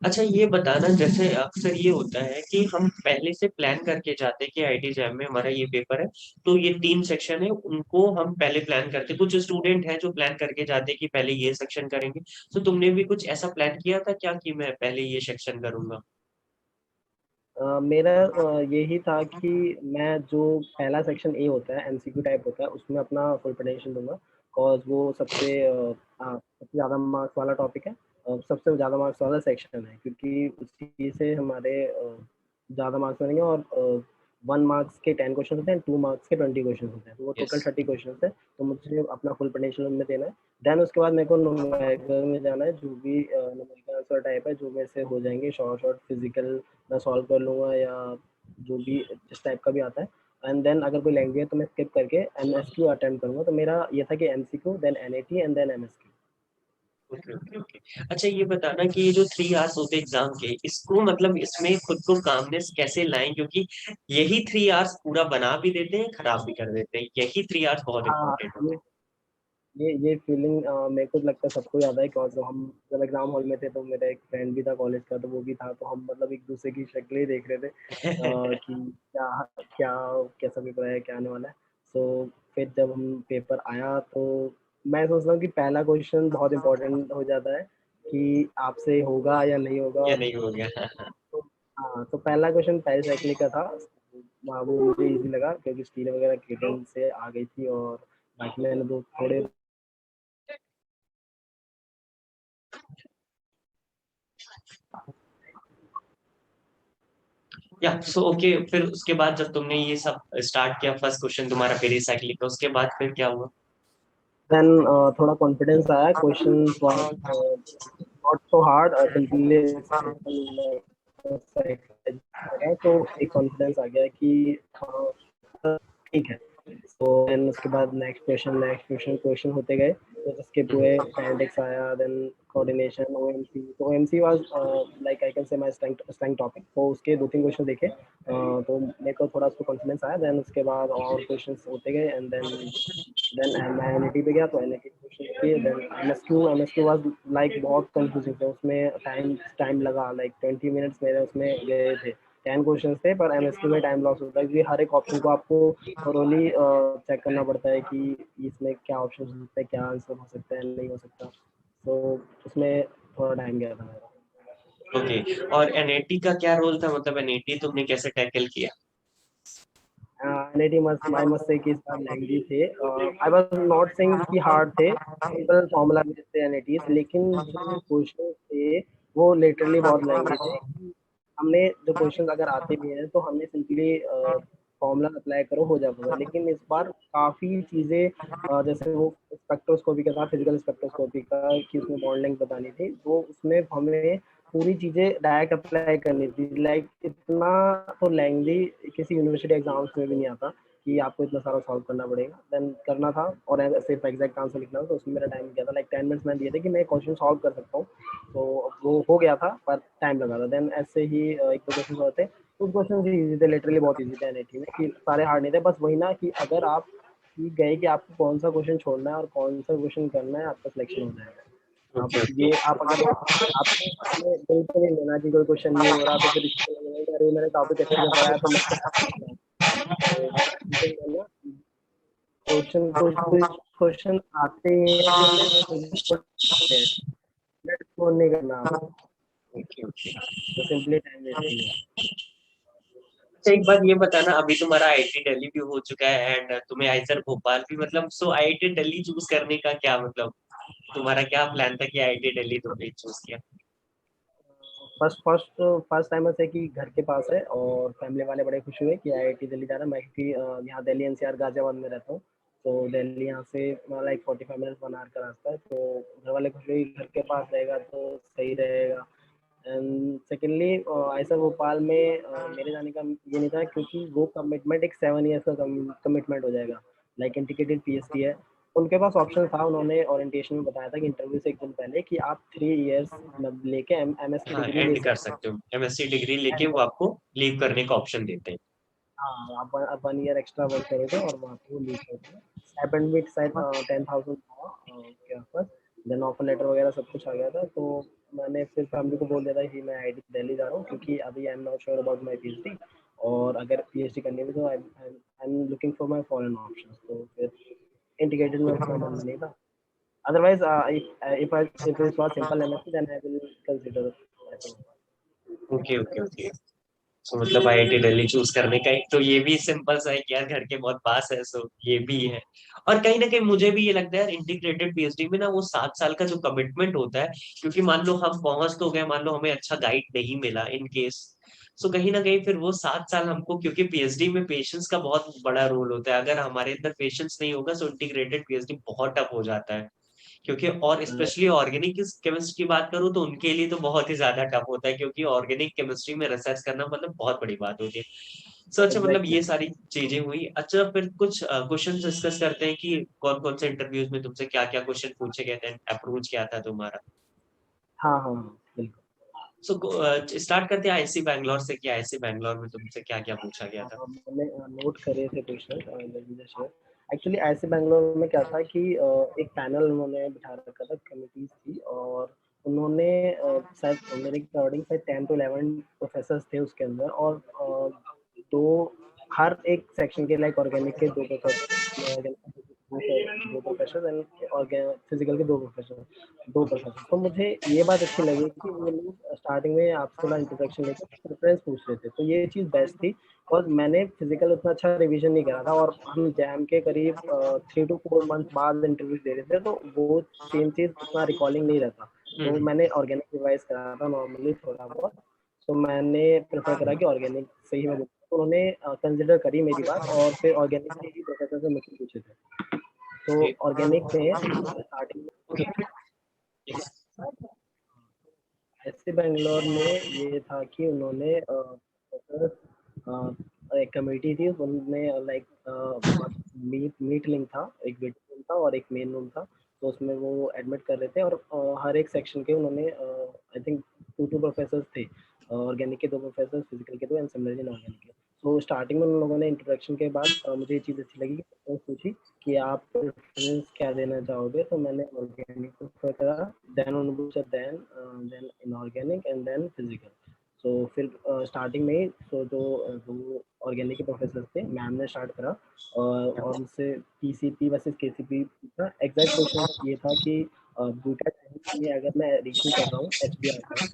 अच्छा, ये बताना, जैसे अक्सर ये होता है कि हम पहले से प्लान करके जाते हैं कि आईटी जैम में हमारा ये पेपर है, तो ये 3 सेक्शन है, उनको हम पहले प्लान करते हैं। कुछ स्टूडेंट हैं जो प्लान करके जाते हैं कि पहले ये सेक्शन करेंगे। तो तुमने भी कुछ ऐसा प्लान किया था क्या कि मैं पहले ये सेक्शन करूंगा? मेरा यही था कि मैं जो पहला सेक्शन ए होता है एमसीक्यू टाइप होता है उसमें अपना फुल पोटेंशियल दूंगा, बिकॉज वो सबसे ज़्यादा मार्क्स वाला टॉपिक है, सबसे ज़्यादा मार्क्स वाला सेक्शन है, क्योंकि उसी से हमारे ज़्यादा मार्क्स बनेंगे। और 1 मार्क्स के 10 क्वेश्चन होते हैं, 2 मार्क्स के 20 क्वेश्चन होते हैं, तो वो यस। टोटल 30 क्वेश्चन है। तो मुझे अपना फुल पोटेंशियल उनमें देना है। देन उसके बाद मेरे को न्यूमेरिकल में जाना है, जो भी न्यूमेरिकल आंसर टाइप है जो मेरे से हो जाएंगे शॉर्ट शॉर्ट फिजिकल मैं सॉल्व कर लूँगा, या जो भी जिस टाइप का भी आता है। एंड देन अगर कोई लैंग्वेज है तो मैं स्किप करके एमएसक्यू अटेम्प्ट करूँगा। तो मेरा ये था कि MCQ then NAT and then MSQ. Okay okay okay. अच्छा ये बताना कि ये जो 3 आवर्स होते हैं एग्जाम के, इसको मतलब इसमें खुद को कामनेस कैसे लाएं, क्योंकि यही 3 आवर्स पूरा बना भी देते हैं, खराब भी कर देते हैं, यही 3 आवर्स बहुत हाँ, इंपॉर्टेंट होते ये फीलिंग मेरे को लगता है सबको याद है, बिकॉज़ हम जब एग्ज़ाम हॉल में थे तो मेरा एक फ्रेंड भी था कॉलेज का, तो वो भी था, तो हम मतलब एक-दूसरे की शक्लें ही देख रहे थे हैं। कि क्या क्या कैसा पेपर है, क्या आने वाला है। सो फिर जब हम पेपर आया तो मैं सोचता हूँ कि पहला क्वेश्चन बहुत इम्पोर्टेंट हो जाता है कि आपसे होगा या नहीं होगा। या नहीं हो गया। तो हाँ, तो पहला क्वेश्चन पेरिसाइकिल का था। हाँ, वो मुझे ईज़ी लगा क्योंकि स्टील वगैरह केटल से आ गई थी, और बाकी मैंने 2 थोड़े। या सो ओके, फिर उसके बाद जब तुमने ये सब स्टार्ट किया, फर्स्ट क्वेश्चन तुम्हारा पेरिसाइकिल का, उसके बाद फिर क्या हुआ? देन थोड़ा कॉन्फिडेंस आया, questions was not so hard, simply तो एक कॉन्फिडेंस आ गया कि ठीक है। तो देन उसके बाद नेक्स्ट क्वेश्चन होते गए, तो जिसके हम्म। पूरे काइनेटिक्स आया, देन कोऑर्डिनेशन, ओएमसी। तो OMC was like I can say my strength topic, तो उसके 2-3 क्वेश्चन देखे, तो मेरे को थोड़ा उस पे कॉन्फिडेंस आया। देन उसके बाद और क्वेश्चंस होते गए, एंड देन मैं एनईटी पे गया, तो एनईटी क्वेश्चन किए। देन एमएसक्यू वाज लाइक बहुत कंफ्यूजिंग थे, उसमें टाइम टाइम लगा, लाइक 20 मिनट्स मेरे उसमें गए थे। 10 क्वेश्चन थे, पर एमएसक्यू में टाइम लॉस होता है क्योंकि हर एक ऑप्शन को आपको थोरोली चेक करना पड़ता है कि इसमें क्या ऑप्शन हो सकता है, क्या आंसर हो सकता है, नहीं हो सकता। तो उसमें थोड़ा टाइम गया था मेरा। ओके, और एनएटी का क्या रोल था, मतलब एनएटी तुमने कैसे टैकल किया? NIT must I must say कि इस बार लेंदी थे। आई वाज नॉट सेइंग कि हार्ड थे, सिंपल फॉर्मूला बेस्ड थे एनआईटीज, लेकिन जो क्वेश्चन थे वो लिटरली बहुत लेंदी थे कि हमने जो क्वेश्चन अगर आते भी हैं तो हमने सिंपली फॉर्मूला अप्लाई करो हो जाता था। लेकिन इस बार काफ़ी चीज़ें, जैसे वो स्पेक्ट्रोस्कोपी का था, फिजिकल स्पेक्ट्रोस्कोपी का, कि उसमें बॉन्ड लेंथ बतानी थी, तो उसमें हमें पूरी चीज़ें डायरेक्ट अप्लाई करनी थी। लाइक इतना तो लेंदी किसी यूनिवर्सिटी एग्जाम्स में भी नहीं आता कि आपको इतना सारा सॉल्व करना पड़ेगा। देन करना था और सिर्फ एग्जैक्ट आंसर लिखना था, तो उसमें मेरा टाइम गया था, लाइक 10 मिनट्स मैंने दिए थे कि मैं क्वेश्चन सॉल्व कर सकता हूँ। तो वो हो गया था, पर टाइम लगा था। देन ऐसे ही एक दो क्वेश्चन और थे, कुछ क्वेश्चन ईजी थे, लिटरली बहुत ईजी थे एनआईटी में, कि सारे हार्ड नहीं थे। बस वही ना कि अगर आप सीख गए कि आपको कौन सा क्वेश्चन छोड़ना है और कौन सा क्वेश्चन करना है, आपका सिलेक्शन हो जाएगा। Okay okay. ये आप अगर आपने आपने बिल्कुल नहीं लेना कि कोई क्वेश्चन नहीं हो रहा तो फिर इसको लगेगा कि अरे मैंने टॉपिक अच्छे से पढ़ा है तो मैं तो ऐसे नहीं है ना, क्वेश्चन कुछ कुछ क्वेश्चन आते ही हैं जो हमें खोजने हैं, नेट स्क्रॉल नहीं करना आपको, ओके ओके। तो सिंपली टाइम वेस्टिंग है। अच्छा एक बात ये बताना, अभी तुम्हारा आईआईटी दिल्ली भी हो चुका है एंड तुम्हें आईसर भोपाल भी, मतलब सो आईआईटी दिल्ली चूज करने का क्या मतलब, तुम्हारा क्या प्लान था कि आईआईटी दिल्ली तुमने चूज किया? फर्स्ट फर्स्ट फर्स्ट टाइम ऐसे कि घर के पास है, और फैमिली वाले बड़े खुश हुए कि आईआईटी दिल्ली जा रहा है। मैं क्योंकि यहाँ दिल्ली एनसीआर गाजियाबाद में रहता हूँ, तो दिल्ली यहाँ से लाइक 45 मिनट 1 आवर का रास्ता है, तो घर वाले खुश हुए कि घर के पास रहेगा तो सही रहेगा। एंड सेकेंडली ऐसा भोपाल में मेरे जाने का ये नहीं था, क्योंकि वो कमिटमेंट एक 7 ईयर्स का कमिटमेंट हो जाएगा, लाइक इंटीग्रेटेड पीएचडी है। उनके पास ऑप्शन था, उन्होंने ओरिएंटेशन में बताया था कि इंटरव्यू से एक दिन पहले कि आप 3 ईयर्स लेके एमएस की हाँ डिग्री ले एंड कर सकते सकते हो, एमएससी डिग्री हैं। लेके वो आपको लीव करने का ऑप्शन देते हैं। हाँ, आप 1 ईयर एक्स्ट्रा वर्क करे थे और वहाँ पे वो लीव करते हैं। स्टाइपेंड भी शायद 10,000 था के आसपास। देन ऑफर लेटर वगैरह सब कुछ आ गया था, तो मैंने फिर फैमिली को बोल दिया था कि मैं आईआईटी दिल्ली जा रहा हूँ, क्योंकि अभी I am not sure about my PhD, और अगर पीएचडी करनी भी तो I am looking for my foreign options, तो फिर इंटीग्रेटेड में उतना मन नहीं था। Otherwise if it was simple MSc then I will consider ऐसा। Okay okay okay. सो मतलब आईआईटी दिल्ली चूज करने का एक तो ये भी सिंपल सा है कि यार घर के बहुत पास है, सो ये भी है। और कहीं ना कहीं मुझे भी ये लगता है यार, इंटीग्रेटेड पीएचडी में ना वो 7 साल का जो कमिटमेंट होता है, क्योंकि मान लो हम पहुंच तो गए, मान लो हमें अच्छा गाइड नहीं मिला इन केस, सो कहीं ना कहीं फिर वो 7 साल हमको, क्योंकि पीएचडी में पेशेंस का बहुत बड़ा रोल होता है, अगर हमारे अंदर पेशेंस नहीं होगा तो इंटीग्रेटेड पीएचडी बहुत टफ हो जाता है। क्योंकि और स्पेशली ऑर्गेनिक केमिस्ट्री की बात करूँ तो उनके लिए तो बहुत ही ज्यादा टफ होता है, क्योंकि ऑर्गेनिक केमिस्ट्री में रिसर्च करना मतलब बहुत बड़ी बात होती है। सो अच्छा, मतलब एग्जैक्टली। ये सारी चीजें हुई। अच्छा, फिर कुछ क्वेश्चन डिस्कस करते हैं कि कौन कौन से इंटरव्यूज में तुमसे क्या क्या क्वेश्चन पूछे गए थे, अप्रोच क्या था तुम्हारा। हाँ हाँ हाँ, बिल्कुल। सो स्टार्ट करते हैं आईसी बैंगलोर से, कि आईसी बैंगलोर में तुमसे क्या क्या पूछा गया था। मैंने नोट करे थे क्वेश्चन। एक्चुअली ऐसे बैंगलोर में क्या था कि एक पैनल उन्होंने बिठा रखा था, कमिटीज थी, और उन्होंने शायद मेरे अकॉर्डिंग शायद 10 to 11 प्रोफेसर्स थे उसके अंदर, और दो हर एक सेक्शन के, लाइक ऑर्गेनिक के दो प्रोफेसर, दो प्रोफेसर एंड फिजिकल के दो प्रोफेसर। तो मुझे ये बात अच्छी लगी कि वो लोग स्टार्टिंग में आपसे थोड़ा इंट्रोडक्शन लेकर प्रेफरेंस पूछ रहे थे, तो ये चीज़ बेस्ट थी। और मैंने फिजिकल उतना अच्छा रिवीजन नहीं करा था, और हम जैम के करीब 3 to 4 मंथ बाद इंटरव्यू दे रहे थे, तो वो सेम चीज़ उतना रिकॉर्डिंग नहीं रहता। तो हम्म। मैंने ऑर्गेनिक रिवाइज करा था नॉर्मली थोड़ा बहुत। तो मैंने प्रेफर करा कि ऑर्गेनिक से ही मैं बोलूँ, तो उन्होंने कंसिडर करी मेरी बात, और फिर ऑर्गेनिक के ही प्रोफेसर से मुझसे पूछे थे। तो ऑर्गेनिक में स्टार्टिंग ऐसे बैंगलोर में ये था कि उन्होंने एक कमेटी थी, उनने लाइक मीट लिंक था, एक वेटिंग रूम था और एक मेन रूम था। तो उसमें वो एडमिट कर रहे थे, और हर एक सेक्शन के उन्होंने आई थिंक टू प्रोफेसर थे, ऑर्गेनिक के दो प्रोफेसर, फिजिकल के दो, एंड सिमिलरली ऑर्गेनिक के। तो स्टार्टिंग में उन लोगों ने इंट्रोडक्शन के बाद मुझे ये चीज़ अच्छी लगी कि पूछी कि आप प्रेफरेंस क्या देना चाहोगे, तो मैंने ऑर्गेनिक प्रेफर करा। देन उन्होंने पूछा then inorganic and then physical. So फिर स्टार्टिंग में ही जो ऑर्गेनिक के प्रोफेसर थे, मैम ने स्टार्ट करा और उनसे पीसीपी वर्सेस केसीपी पूछा। एग्जैक्ट क्वेश्चन ये था कि ब्यूटा में अगर मैं एडिशन कर रहा हूँ एचबीआर में,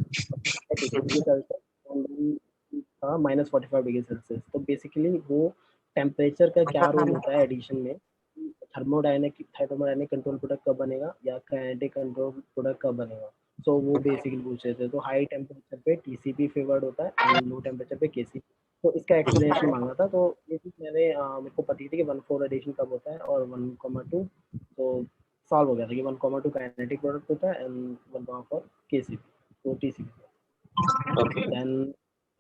डिग्री सेल्सियस था -45 डिग्री सेल्सियस, तो बेसिकली वो टेम्परेचर का क्या रोल होता है एडिशन में, थर्मोडायनेमिक कंट्रोल प्रोडक्ट कब बनेगा या काइनेटिक कंट्रोल प्रोडक्ट कब बनेगा। सो वो बेसिकली पूछ रहे थे। तो हाई टेम्परेचर पे टीसीपी फेवर्ड होता है एंड लो टेम्परेचर पे केसीपी। तो इसका एक्सप्लेनेशन मांगा था। तो ये चीज़ मैंने मेरे को पता थी कि 1,4 एडिशन कब होता है और 1,2। तो सॉल्व हो गया था कि 1,2 काइनेटिक प्रोडक्ट होता है एंड 1,4 केसीपी, तो TCP. Okay. Then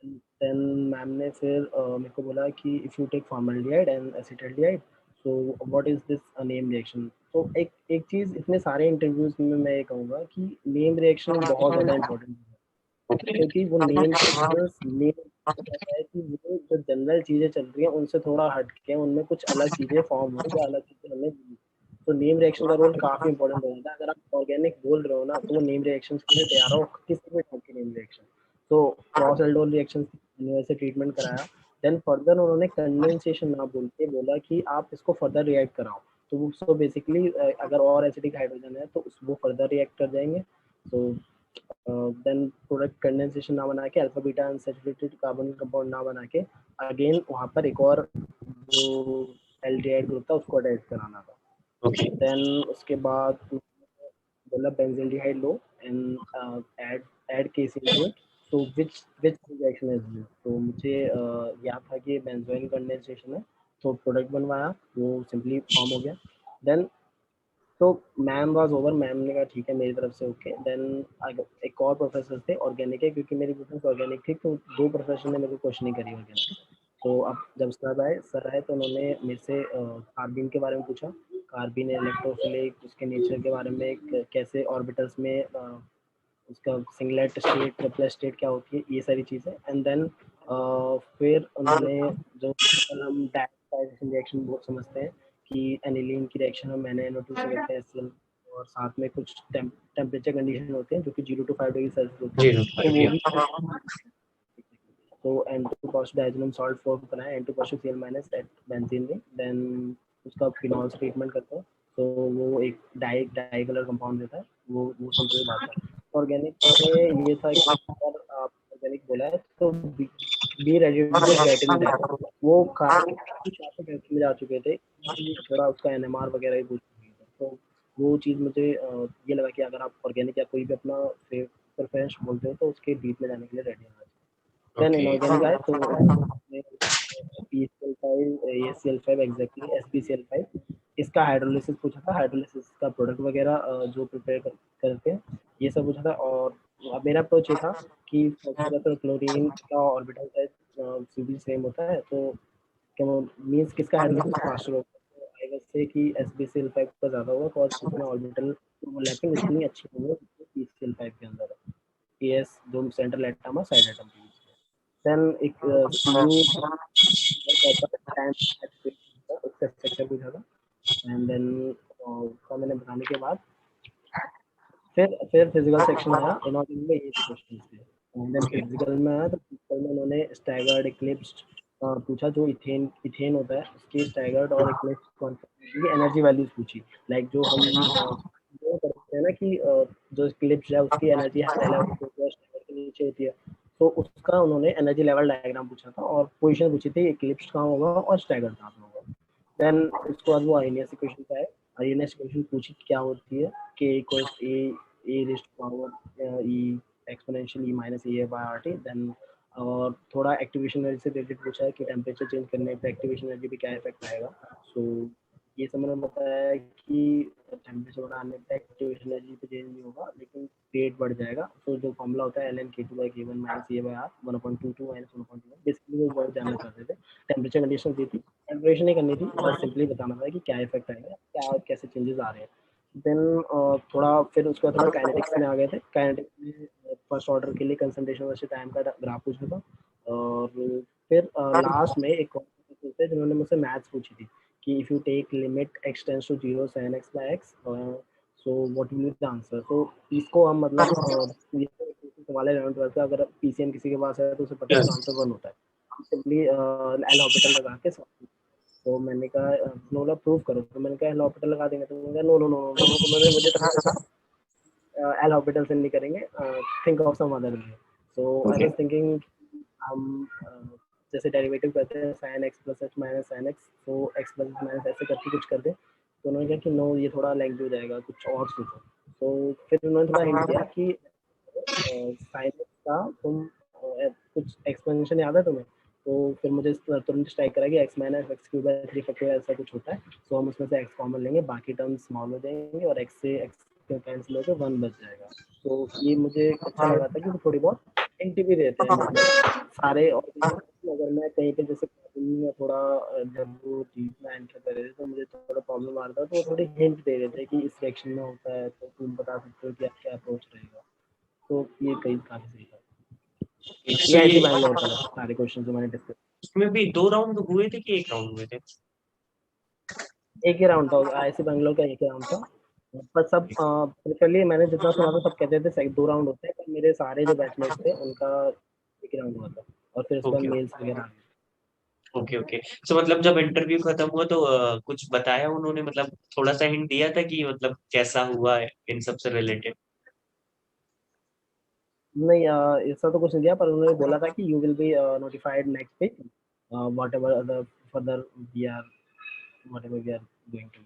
then ma'am ने फिर मेरे को बोला कि if you take formaldehyde and acetaldehyde, so what is this name reaction. तो एक एक चीज़ इतने सारे इंटरव्यूज में मैं ये कहूँगा कि नेम रिएक्शन बहुत ज़्यादा इंपॉर्टेंट है, क्योंकि वो नेम रिएक्शंस नेम कहता है कि वो जो जनरल चीज़ें चल रही हैं उनसे थोड़ा हट के उनमें कुछ अलग चीज़ें फॉर्म हो या अलग चीज़ें हमें। तो नेम रिएक्शन का रोल काफ़ी इंपॉर्टेंट हो जाता है। अगर आप ऑर्गेनिक बोल रहे हो ना, तो वो नेम रिएक्शंस के लिए तैयार हो, किसी भी टाइप के नेम रिएक्शन। तो क्रॉस एल्डोल रिएक्शन से ट्रीटमेंट कराया। देन फर्दर उन्होंने कंडेंसेशन ना बोल के बोला कि आप इसको फर्दर रिएक्ट कराओ। तो वो बेसिकली अगर और एसिडिक हाइड्रोजन है तो वो फर्दर रिएक्ट कर जाएंगे। तो देन प्रोडक्ट कंडेंसेशन ना बना के, alpha beta unsaturated carbon compound ना बना के, अगेन वहाँ पर एक और जो एल्डिहाइड ग्रुप था उसको अटैच कराना था। ओके। देन उसके बाद बोला बेंजल्डिहाइड लो and add KCN to it. तो विच रिएक्शन इज दिस। तो मुझे याद था कि बेंजोइन कंडेंसेशन है, तो प्रोडक्ट बनवाया, वो सिंपली फॉर्म हो गया। देन तो मैम वाज ओवर, मैम ने कहा ठीक है मेरी तरफ से ओके। देन एक और प्रोफेसर थे ऑर्गेनिक के, क्योंकि मेरी प्रेफरेंस ऑर्गेनिक थी, तो दो प्रोफेसर ने मेरे को क्वेश्चन ही करी ऑर्गेनिक। तो अब जब सर आए तो उन्होंने मेरे से कार्बिन के बारे में पूछा। कार्बिन इलेक्ट्रोफिलिक, उसके नेचर के बारे में, कैसे ऑर्बिटल्स में उसका सिंगलेट स्टेट, ट्रिपलेट स्टेट क्या होती है, ये सारी चीज़ें। एंड देन फिर उन्होंने जो हम डायरेक्ट रिएक्शन बहुत समझते हैं कि एनिलीन की रिएक्शन हम NaNO2 से करते हैं HCl, और साथ में कुछ टेम्परेचर कंडीशन होते हैं जो कि 0 to 5 डिग्री सेल्सियस होते हैं। तो 0 to 5, वो या। भी तो N2 positive diazonium salt form बनाया, N2 positive Cl minus at benzene में। देन उसका फिनॉल से ट्रीटमेंट करते हैं, तो वो एक डाई कलर कंपाउंड देता है। वो सिंपल बात है। ऑर्गेनिक में ये था कि अगर आप ऑर्गेनिक बोला है तो be ready to get in that. वो काफी टेस्ट में जा चुके थे कि थोड़ा उसका NMR वगैरह ही पूछ चुके थे। तो वो चीज़ मुझे ये लगा कि अगर आप ऑर्गेनिक या कोई भी अपना प्रेफरेंस बोलते हो तो उसके डीप में जाने के लिए रेडी होना चाहिए। Then okay. इनऑर्गेनिक आए तो PCl5, ACl5, एग्जैक्टली SPCl5, इसका हाइड्रोलिसिस पूछा था, हाइड्रोलिसिस का प्रोडक्ट वगैरह जो प्रिपेयर करते हैं, ये सब पूछा था। और मेरा अप्रोच ये था कि क्लोरीन का ऑर्बिटल साइज सीबी सेम होता है, तो क्या मीन्स किसका हाइड्रोलिसिस फास्टर होगा? तो आई गेस से कि SbCl5 का ज़्यादा होगा, बिकॉज़ उसमें ऑर्बिटल ओवरलैपिंग इतनी अच्छी नहीं है जितनी PCl5 के अंदर है। PS जो सेंट्रल एटम है साइड एटम के बीच में। देन एक Cu टाइम उसका स्ट्रक्चर पूछा था, एंड देन उसका मैंने बताने के बाद फिर फिजिकल सेक्शन आया, इनऑर्गेनिक में ये क्वेश्चन थे, एंड देन ओके फिजिकल में आया तो फिजिकल में उन्होंने स्टैगर्ड इक्लिप्स्ड पूछा, जो इथेन इथेन होता है उसकी स्टैगर्ड और इक्लिप्स कॉन्सेंट्रेशन की एनर्जी वैल्यूज पूछी, लाइक जो हम वो करते हैं ना कि जो इक्लिप्स है उसकी एनर्जी हाई लेवल पे होती है, स्टैगर्ड के नीचे होती है, तो उसका उन्होंने एनर्जी लेवल डायग्राम पूछा था और पोजीशन पूछी थी इक्लिप्स कहाँ होगा और स्टैगर्ड कहाँ पे होगा। देन उसके बाद वो आईएनएस इक्वेशन आए, आईएनएस इक्वेशन पूछी क्या होती है, k equals to a raised to power e exponential e minus a by rt, then और थोड़ा एक्टिवेशन एनर्जी से रिलेटेड पूछा है कि टेम्परेचर चेंज करने पे एक्टिवेशन एनर्जी पे क्या इफेक्ट आएगा। सो ये सब मैंने बताया कि टेम्परेचर बढ़ाने पे एक्टिवेशन एनर्जी पे चेंज नहीं होगा, लेकिन रेट बढ़ जाएगा। तो जो फॉर्मूला होता है ln k2/k1 minus a by r 1/22 minus 1/1, basically वो वर्ड जानना चाहते थे, टेम्परेचर कंडीशन दी थी, कैलकुलेशन नहीं करनी थी, बस सिंपली बताना था कि क्या इफेक्ट आएगा, क्या कैसे चेंजेस आ रहे हैं। देन थोड़ा फिर उसके बाद थोड़ा काइनेटिक्स में आ गए थे, काइनेटिक्स में फर्स्ट ऑर्डर के लिए कंसंट्रेशन वर्सेस टाइम का ग्राफ पूछा था, और फिर लास्ट में एक क्वेश्चन थे जिन्होंने मुझसे मैथ्स पूछी थी कि if you take limit x tends to 0 sin x by x, so what will be the answer. तो इसको हम मतलब ये सवाल है 11th-12 का, अगर पीसीएम किसी के पास है तो उसे पता है यस इसका आंसर 1 होता है। हम सिंपली एल ऑर्बिटल लगा के, तो मैंने कहा बोला प्रूव करो, तो मैंने कहा एल ऑर्बिटल लगा देंगे, तो मैंने कहा नो नो नो नो, उन्होंने मुझे तो कहा था एल ऑर्बिटल से नहीं करेंगे, think of some other way. So I okay was thinking हम जैसे डेरिवेटिव करते हैं sin x plus h minus sin x, तो x प्लस माइनस ऐसे करके कुछ कर दे, तो उन्होंने कहा कि नो ये थोड़ा लेंथी हो जाएगा, कुछ और सोचो। तो फिर उन्होंने थोड़ा हिंट दिया कि sin x का तुम कुछ एक्सप्लेनेशन याद है तुम्हें, तो फिर मुझे तुरंत स्ट्राइक करा कि x minus x cube by 3 factorial ऐसा कुछ होता है, तो हम उसमें से x कॉमन लेंगे, बाकी टर्म्स स्मॉल हो जाएंगे और x से x कैंसिल होकर 1 बच जाएगा। तो ये मुझे अच्छा लगा था कि वो थोड़ी बहुत हिंट भी देते हैं, मतलब सारे ऑर्गेनिज्म अगर मैं कहीं पे जैसे में थोड़ा जब वो डीप में एंटर कर रहे थे तो मुझे थोड़ा प्रॉब्लम आ रहा था, तो वो थोड़ी हिंट दे रहे थे कि इस सेक्शन में होता है, तो तुम बता सकते हो कि क्या अप्रोच रहेगा। तो ये कहीं काफी सही था। सो ये ये ऐसे बैंगलोर का था, सारे क्वेश्चन जो मैंने डिस्कस। इसमें भी 2 राउंड हुए थे कि 1 राउंड हुए थे? एक ही राउंड था, ऐसे बैंगलोर का एक ही राउंड था, पर सब प्रिफरली मैंने जितना सुना था सब कहते थे 2 राउंड होते हैं, पर मेरे सारे जो बैचमेट्स थे उनका एक ही राउंड हुआ था, और फिर उसके बाद ओके मेल्स वगैरह आ गए। Okay okay. सो मतलब जब इंटरव्यू खत्म हुआ तो कुछ बताया उन्होंने, मतलब थोड़ा सा हिंट दिया था कि मतलब कैसा हुआ है इन सब से रिलेटेड? नहीं ऐसा तो कुछ नहीं दिया, पर उन्होंने बोला था कि you will be notified next week, whatever other further we are whatever we are going to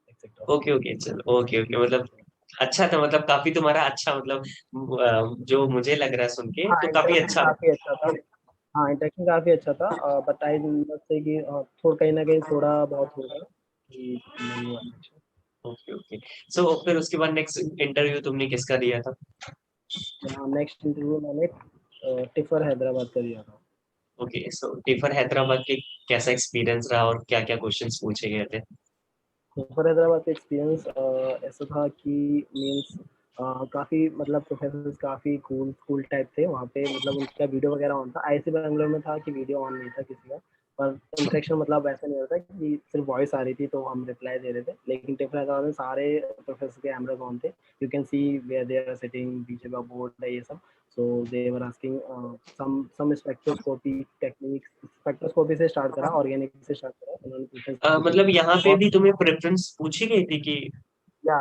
etcetera. Okay okay चलो ओके ओके, मतलब अच्छा था, मतलब काफी तुम्हारा अच्छा, मतलब जो मुझे लग रहा है सुन के हाँ तो काफी इंटरेक्शन अच्छा। काफी अच्छा था। हाँ इंटरेक्शन काफी अच्छा था, बट आई मस्ट से कि थोड़ा कहीं ना कहीं थोड़ा बहुत होगा कि नहीं हुआ सिलेक्शन। Okay okay. सो फिर उसके बाद नेक्स्ट इंटरव्यू तुमने किसका दिया था? नेक्स्ट इंटरव्यू मैंने टिफर हैदराबाद का दिया था। ओके, सो टिफर हैदराबाद के कैसा एक्सपीरियंस रहा और क्या क्या क्वेश्चंस पूछे गए थे? टिफर हैदराबाद का एक्सपीरियंस ऐसा था कि मीन्स काफ़ी मतलब प्रोफेसर्स काफ़ी कूल कूल टाइप थे वहाँ पे, मतलब उनका वीडियो वगैरह ऑन था, आईआईटी बैंगलोर में था कि वीडियो ऑन नहीं था किसी का, पर इंटरेक्शन मतलब ऐसा नहीं होता कि सिर्फ वॉइस आ रही थी तो हम रिप्लाई दे रहे थे, लेकिन टिफर हैदराबाद में सारे प्रोफेसर के कैमराज ऑन थे, you can see where they are sitting, पीछे का बोर्ड है ये सब। So they were asking some spectroscopy techniques, spectroscopy से स्टार्ट करा, ऑर्गेनिक से स्टार्ट करा, उन्होंने प्रेफरेंस पूछी थी। मतलब यहाँ पे और भी तुम्हें प्रेफरेंस पूछी गई थी कि? या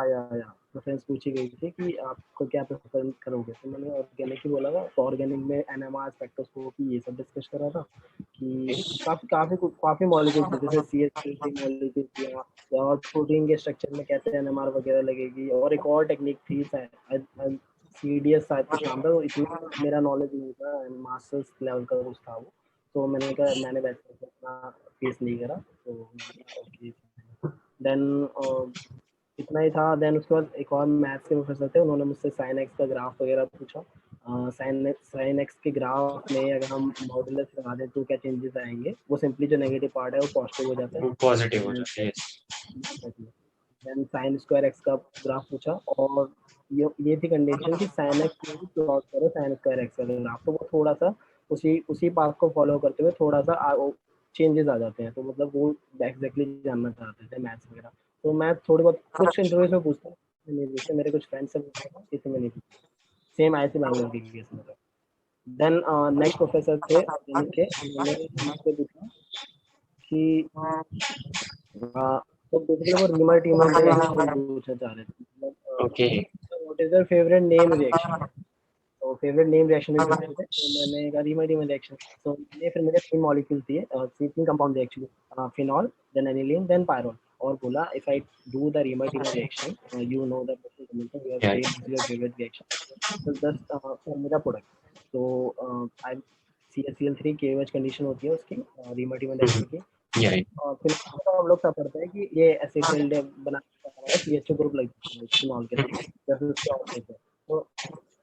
प्रेफरेंस पूछी गई थी कि आपको क्या प्रेफर करोगे, तो मैंने ऑर्गेनिक ही बोला था, तो ऑर्गेनिक में एनएमआर स्पेक्ट्रोस्कोपी ये सब डिस्कस करा था कि काफ़ी काफ़ी काफ़ी मॉलिक्यूल्स थे, जैसे CH3 मॉलिक्यूल या और प्रोटीन के स्ट्रक्चर में कैसे एनएमआर वगैरह लगेगी, और एक और टेक्निक थी शायद CDS शायद कुछ नाम था, तो इतना मेरा नॉलेज नहीं था, मास्टर्स लेवल का कुछ था वो, तो मैंने कहा मैंने बैचलर में अपना फेस नहीं करा, तो मैंने कहा ओके। देन इतना ही था, देन उसके बाद एक और मैथ्स के प्रोफेसर थे, उन्होंने मुझसे साइन एक्स का ग्राफ वगैरह पूछा, साइन एक्स के ग्राफ में अगर हम मॉडुलस लगा दें तो क्या चेंजेस आएंगे, वो सिंपली जो नेगेटिव पार्ट है वो पॉजिटिव हो जाता है। पॉजिटिव हो एंड जाता है। देन साइन स्क्वायर एक्स का ग्राफ पूछा, और ये थी कंडीशन कि साइन एक्स में भी प्लॉट करो साइन स्क्वायर एक्स का ग्राफ, तो वो थोड़ा सा उसी उसी पाथ को फॉलो करते हुए थोड़ा सा चेंजेस आ जाते हैं, तो मतलब वो एग्जैक्टली जानना चाहते थे मैथ्स वगैरह। तो मैं थोड़ी बहुत कुछ इंटरव्यूज में पूछता हूँ, नहीं पूछते, मेरे कुछ फ्रेंड्स से पूछा था, किसी में नहीं पूछा। सेम आईआईटी बैंगलोर के केस में। देन नेक्स्ट प्रोफेसर थे जिनके, उन्होंने मुझसे पूछा कि तो बेसिकली वो रीमर टीमर रिएक्शन पूछना चाह रहे थे, मतलब okay. What is your favourite name reaction, तो फेवरेट नेम रिएक्शन भी पूछ रहे थे, तो मैंने कहा रीमर टीमर रिएक्शन। तो मैंने फिर मेरे 3 मॉलिक्यूल दिए, 3 कंपाउंड दिए actually, phenol, then aniline, then pyrrole, और बोला if I do the Reimer Tiemann reaction, you know the you have या said this is your favourite reaction, तो जस्ट फॉर्मूला प्रोडक्ट। तो आई CH3 KOH कंडीशन होती है उसकी, reamer Tiemann reaction की। या और फिर तो हम लोग क्या पढ़ते हैं कि ये एसिटिल्ड बनाने का हमारा CHO ग्रुप लग जाता है फिनॉल के साथ, जैसे उसके ऑपोजिट है। तो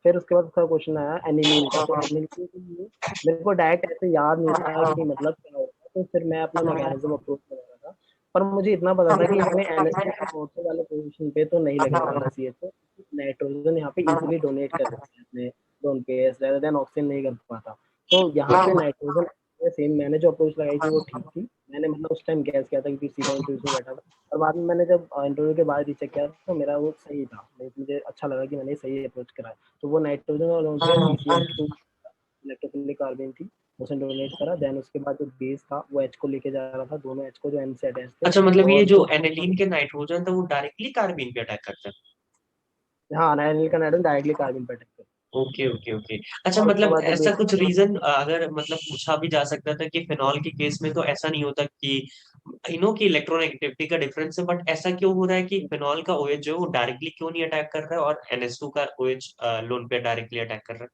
फिर उसके बाद उसका क्वेश्चन आया एनिलीन का, तो एनिलीन के लिए मेरे को डायरेक्ट ऐसे याद नहीं था कि मतलब क्या होता है, तो फिर मैं अपना मैकेनिज्म अप्रोच कर रहा था। पर मुझे इतना पता था कि इसमें NH2 ऑर्थो वाले पोजीशन पे तो नहीं लगने वाला CHO, नाइट्रोजन यहाँ पे इजीली डोनेट कर देते हैं अपने lone pairs rather than oxygen नहीं कर पाता। तो यहाँ पे नाइट्रोजन सेम मैंने जो अप्रोच लगाई थी वो ठीक थी। मैंने मतलब उस टाइम गैस किया था क्योंकि सीधा इंटरव्यू में बैठा था, और बाद में मैंने जब इंटरव्यू के बाद रीचेक किया तो मेरा वो सही था, मुझे अच्छा लगा कि मैंने सही अप्रोच करा। तो वो नाइट्रोजन और उनके CCl2 इलेक्ट्रोफिलिक कार्बन थी, उसे डोनेट करा। देन उसके बाद जो बेस था वो H को लेके जा रहा था, दोनों H को जो N से अटैच थे। अच्छा, मतलब ये और जो जो एनिलीन के नाइट्रोजन था वो डायरेक्टली कार्बाइन पे अटैक करता है। हाँ नाइट्रोजन का नाइट्रोजन डायरेक्टली कार्बन पे अटैक करता ओके ओके ओके। है। अच्छा, और उसके मतलब बाद जो ऐसा बेस कुछ रीजन अगर मतलब पूछा भी जा सकता था कि फिनॉल के केस में तो ऐसा नहीं होता कि कि इलेक्ट्रोनेगेटिविटी का डिफरेंस है, बट ऐसा क्यों हो रहा है कि फिनॉल का OH जो है वो डायरेक्टली क्यों नहीं अटैक कर रहा है और NH2 का OH लोन पे डायरेक्टली अटैक कर रहा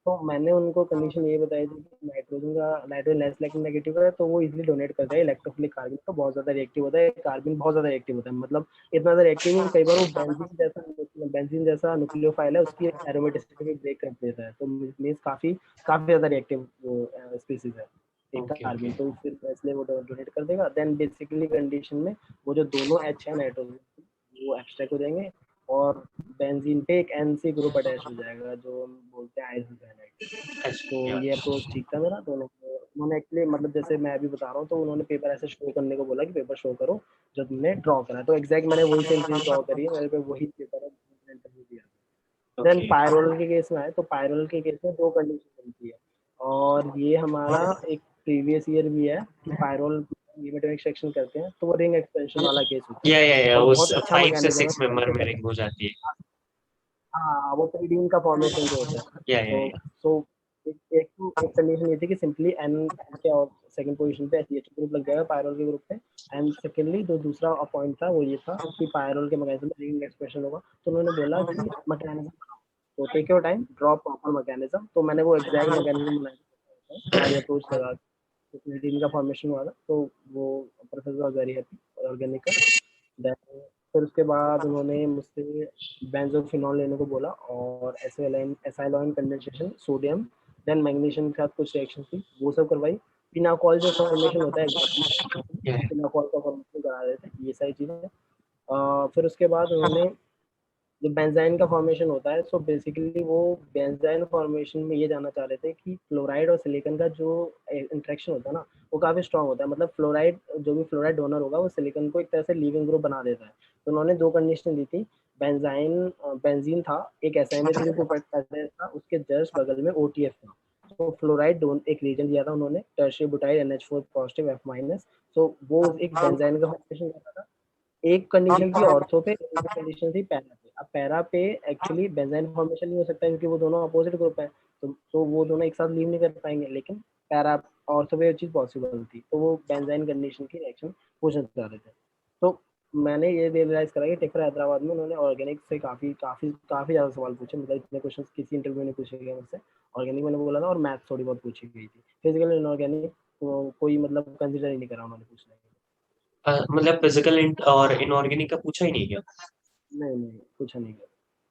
तो मैंने उनको कंडीशन ये बताई थी कि नाइट्रोजन लेस इलेक्ट्रॉन नेगेटिव है, तो वो इजीली डोनेट करता है। इलेक्ट्रोफिलिक कार्बन तो बहुत ज्यादा रिएक्टिव होता है, कार्बन बहुत ज्यादा रिएक्टिव होता है, मतलब इतना ज्यादा रिएक्टिव है कि कई बार वो बेंजीन जैसा न्यूक्लियोफाइल है उसकी एरोमेटिसिटी भी ब्रेक कर देता है, तो मींस काफी काफी ज्यादा रिएक्टिव वो स्पीसीज है है। एक ओके ओके। कार्बन, तो फिर इसलिए वो डोनेट कर देगा। देन बेसिकली कंडीशन में वो जो दोनों एच है नाइट्रोजन, वो एब्स्ट्रैक्ट हो जाएंगे, और बेंजीन पे एक NC ग्रुप अटैच हो जाएगा जो हम बोलते हैं आइसोसाइनाइड। तो अच्छा। ये अप्रोच ठीक था मेरा। तो उन्होंने एक्चुअली मतलब जैसे मैं अभी बता रहा हूँ, तो उन्होंने पेपर ऐसे शो करने को बोला कि पेपर शो करो जो तुमने ड्रॉ करा है, तो एग्जैक्ट मैंने वही सेम चीज ड्रॉ करी है, मेरे पे वही पेपर है इंटरव्यू दिया। Then okay. पायरोल के केस में आए, तो पायरोल के केस में 2 कंडीशन बनती है, और ये हमारा एक प्रीवियस ईयर भी है कि पायरोल लिमिट एक्सट्रैक्शन करते हैं तो वो रिंग एक्सपेंशन वाला केस होता है, या और उस बहुत अच्छा 5 से मैकेनिज्म है 6 ट्वेल्थ मेंबर के में बाद। रिंग हो जाती है। हाँ वो प्रीडीन का फॉर्मेशन जो होता है। तो या सो एक कंडीशन ये थी कि सिंपली एन के और सेकंड पोजीशन पे CH ग्रुप लग जाएगा पायरोल के ग्रुप पे। एंड सेकेंडली जो दूसरा पॉइंट था वो ये था कि पायरोल के मैकेनिज्म में रिंग एक्सप्रेशन होगा, तो उन्होंने बोला कि मैकेनिज्म, तो take your time, draw proper mechanism. तो मैंने वो एग्जैक्ट मैकेनिज्म बनाया था, सारी अप्रोच लगा के प्रोटीन का फॉर्मेशन हुआ था, तो वो professor was very happy organic का। देन फिर उसके बाद उन्होंने मुझसे बेंजोफिनॉल लेने को बोला, और एसाइलोइन कंडेंसेशन सोडियम, देन मैग्नीशियम के साथ कुछ रिएक्शन थी वो सब करवाई। पिनाकोल जो फॉर्मेशन होता है या पिनाकोल का फॉर्मेशन करा रहे थे, ये सारी चीजें। फिर उसके बाद उन्होंने जो बेंजाइन का फॉर्मेशन होता है, सो बेसिकली वो बेंजाइन फॉर्मेशन में ये जानना चाह रहे थे कि फ्लोराइड और सिलिकॉन का जो इंटरेक्शन होता है ना, वो काफी स्ट्रांग होता है, मतलब फ्लोराइड जो भी फ्लोराइड डोनर होगा वो सिलिकॉन को एक तरह से लीविंग ग्रुप बना देता है। तो उन्होंने 2 कंडीशन दी थी, बेंजीन था एक SiMH ग्रुप था, उसके जस्ट बगल में OTF था। तो फ्लोराइड एक रीजन दिया था उन्होंने, tertiary butyl NH4 positive F minus. तो वो एक बेंजाइन का फॉर्मेशन कर रहा था। एक कंडीशन थी ऑर्थो पे, एक कंडीशन थी पैरा पे। अब पैरा पे एक्चुअली बेंजाइन फॉर्मेशन नहीं हो सकता क्योंकि वो दोनों अपोजिट ग्रुप है, तो वो दोनों एक साथ लीव नहीं कर पाएंगे, लेकिन पैरा ऑर्थो पे चीज पॉसिबल थी, तो वो बेंजाइन कंडीशन की रिएक्शन पूछना चाह रहे थे। तो मैंने ये रियलाइज करा कि टेक्टर हैदराबाद में उन्होंने ऑर्गेनिक से काफी काफी काफी ज्यादा सवाल पूछे, मतलब इतने क्वेश्चन किसी इंटरव्यू में नहीं पूछे गए मुझसे। ऑर्गेनिक मैंने बोला था, और मैथ्स थोड़ी बहुत पूछी गई थी। फिजिकल इनऑर्गेनिक कोई मतलब कंसिडर ही नहीं करा उन्होंने पूछने के मतलब फिजिकल और इनऑर्गेनिक का पूछा ही नहीं गया। लिए। नहीं नहीं पूछा नहीं गया।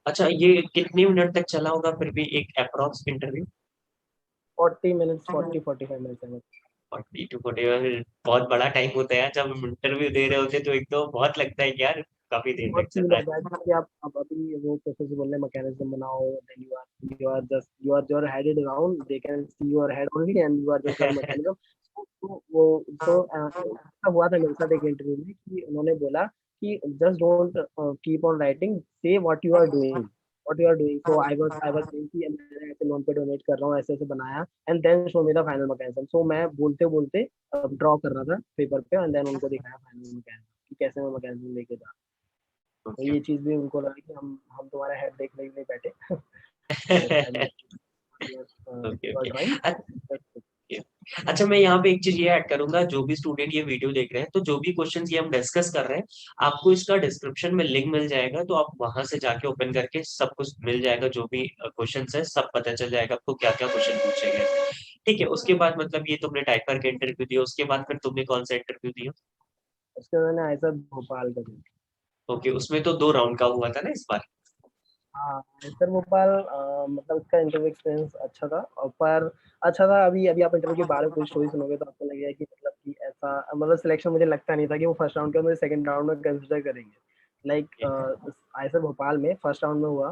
अच्छा, ये कितने मिनट तक चला होगा फिर भी एक अप्रॉक्स इंटरव्यू? 40 मिनट्स, 40-45 मिनट्स है। 40 to 40, बहुत बड़ा टाइम होता है यार, जब हम इंटरव्यू दे रहे होते हैं, तो एक तो बहुत लगता है कि यार काफी देर बहुत तक चल फील रहा होता है कि आप अभी वो प्रोसेस बोल रहे हैं मैकेनिज्म बनाओ, then you are just your head is around, they can see your head only and you are just your है। मैकेनिज्म। तो वो तो ऐसा हुआ था मेरे साथ एक इंटरव्यू में कि उन्होंने बोला कि just don't keep on writing, say what you are doing. So I was saying कि मैं ऐसे लोन पे डोनेट कर रहा हूँ, ऐसे ऐसे बनाया, and then show me the final mechanism. So मैं बोलते बोलते ड्रॉ कर रहा था पेपर पे, एंड देन उनको दिखाया फाइनल मैकेनिज्म कि कैसे मैं मैकेनिज्म लेके जा। तो ओके। ये चीज़ भी उनको लगा कि हम तुम्हारा हेड देखने के लिए बैठे। तो I am okay, you are okay. Drawing. अच्छा, मैं यहाँ पे एक चीज ये ऐड करूंगा, जो भी स्टूडेंट ये वीडियो देख रहे हैं, तो जो भी क्वेश्चंस ये हम डिस्कस कर रहे हैं, आपको इसका डिस्क्रिप्शन में लिंक मिल जाएगा, तो आप वहां से जाके ओपन करके सब कुछ मिल जाएगा, जो भी क्वेश्चंस है सब पता चल जाएगा आपको क्या क्या क्वेश्चन पूछे गए। ठीक है, उसके बाद मतलब ये तुमने टाइप करके इंटरव्यू दिया, उसके बाद फिर तुमने कौन सा इंटरव्यू दिया? उसके बाद मैंने ऐसा भोपाल का दिया। ओके, उसमें तो 2 राउंड का हुआ था ना इस बार? हाँ, सर भोपाल मतलब उसका इंटरव्यू एक्सपीरियंस अच्छा था, पर अच्छा था। अभी अभी आप इंटरव्यू के बारे में कोई स्टोरी सुनोगे तो आपको लगेगा कि मतलब कि ऐसा मतलब सिलेक्शन मुझे लगता नहीं था कि वो फर्स्ट राउंड के बाद मुझे सेकंड राउंड में कंसिडर करेंगे। लाइक ऐसे भोपाल में फर्स्ट राउंड में हुआ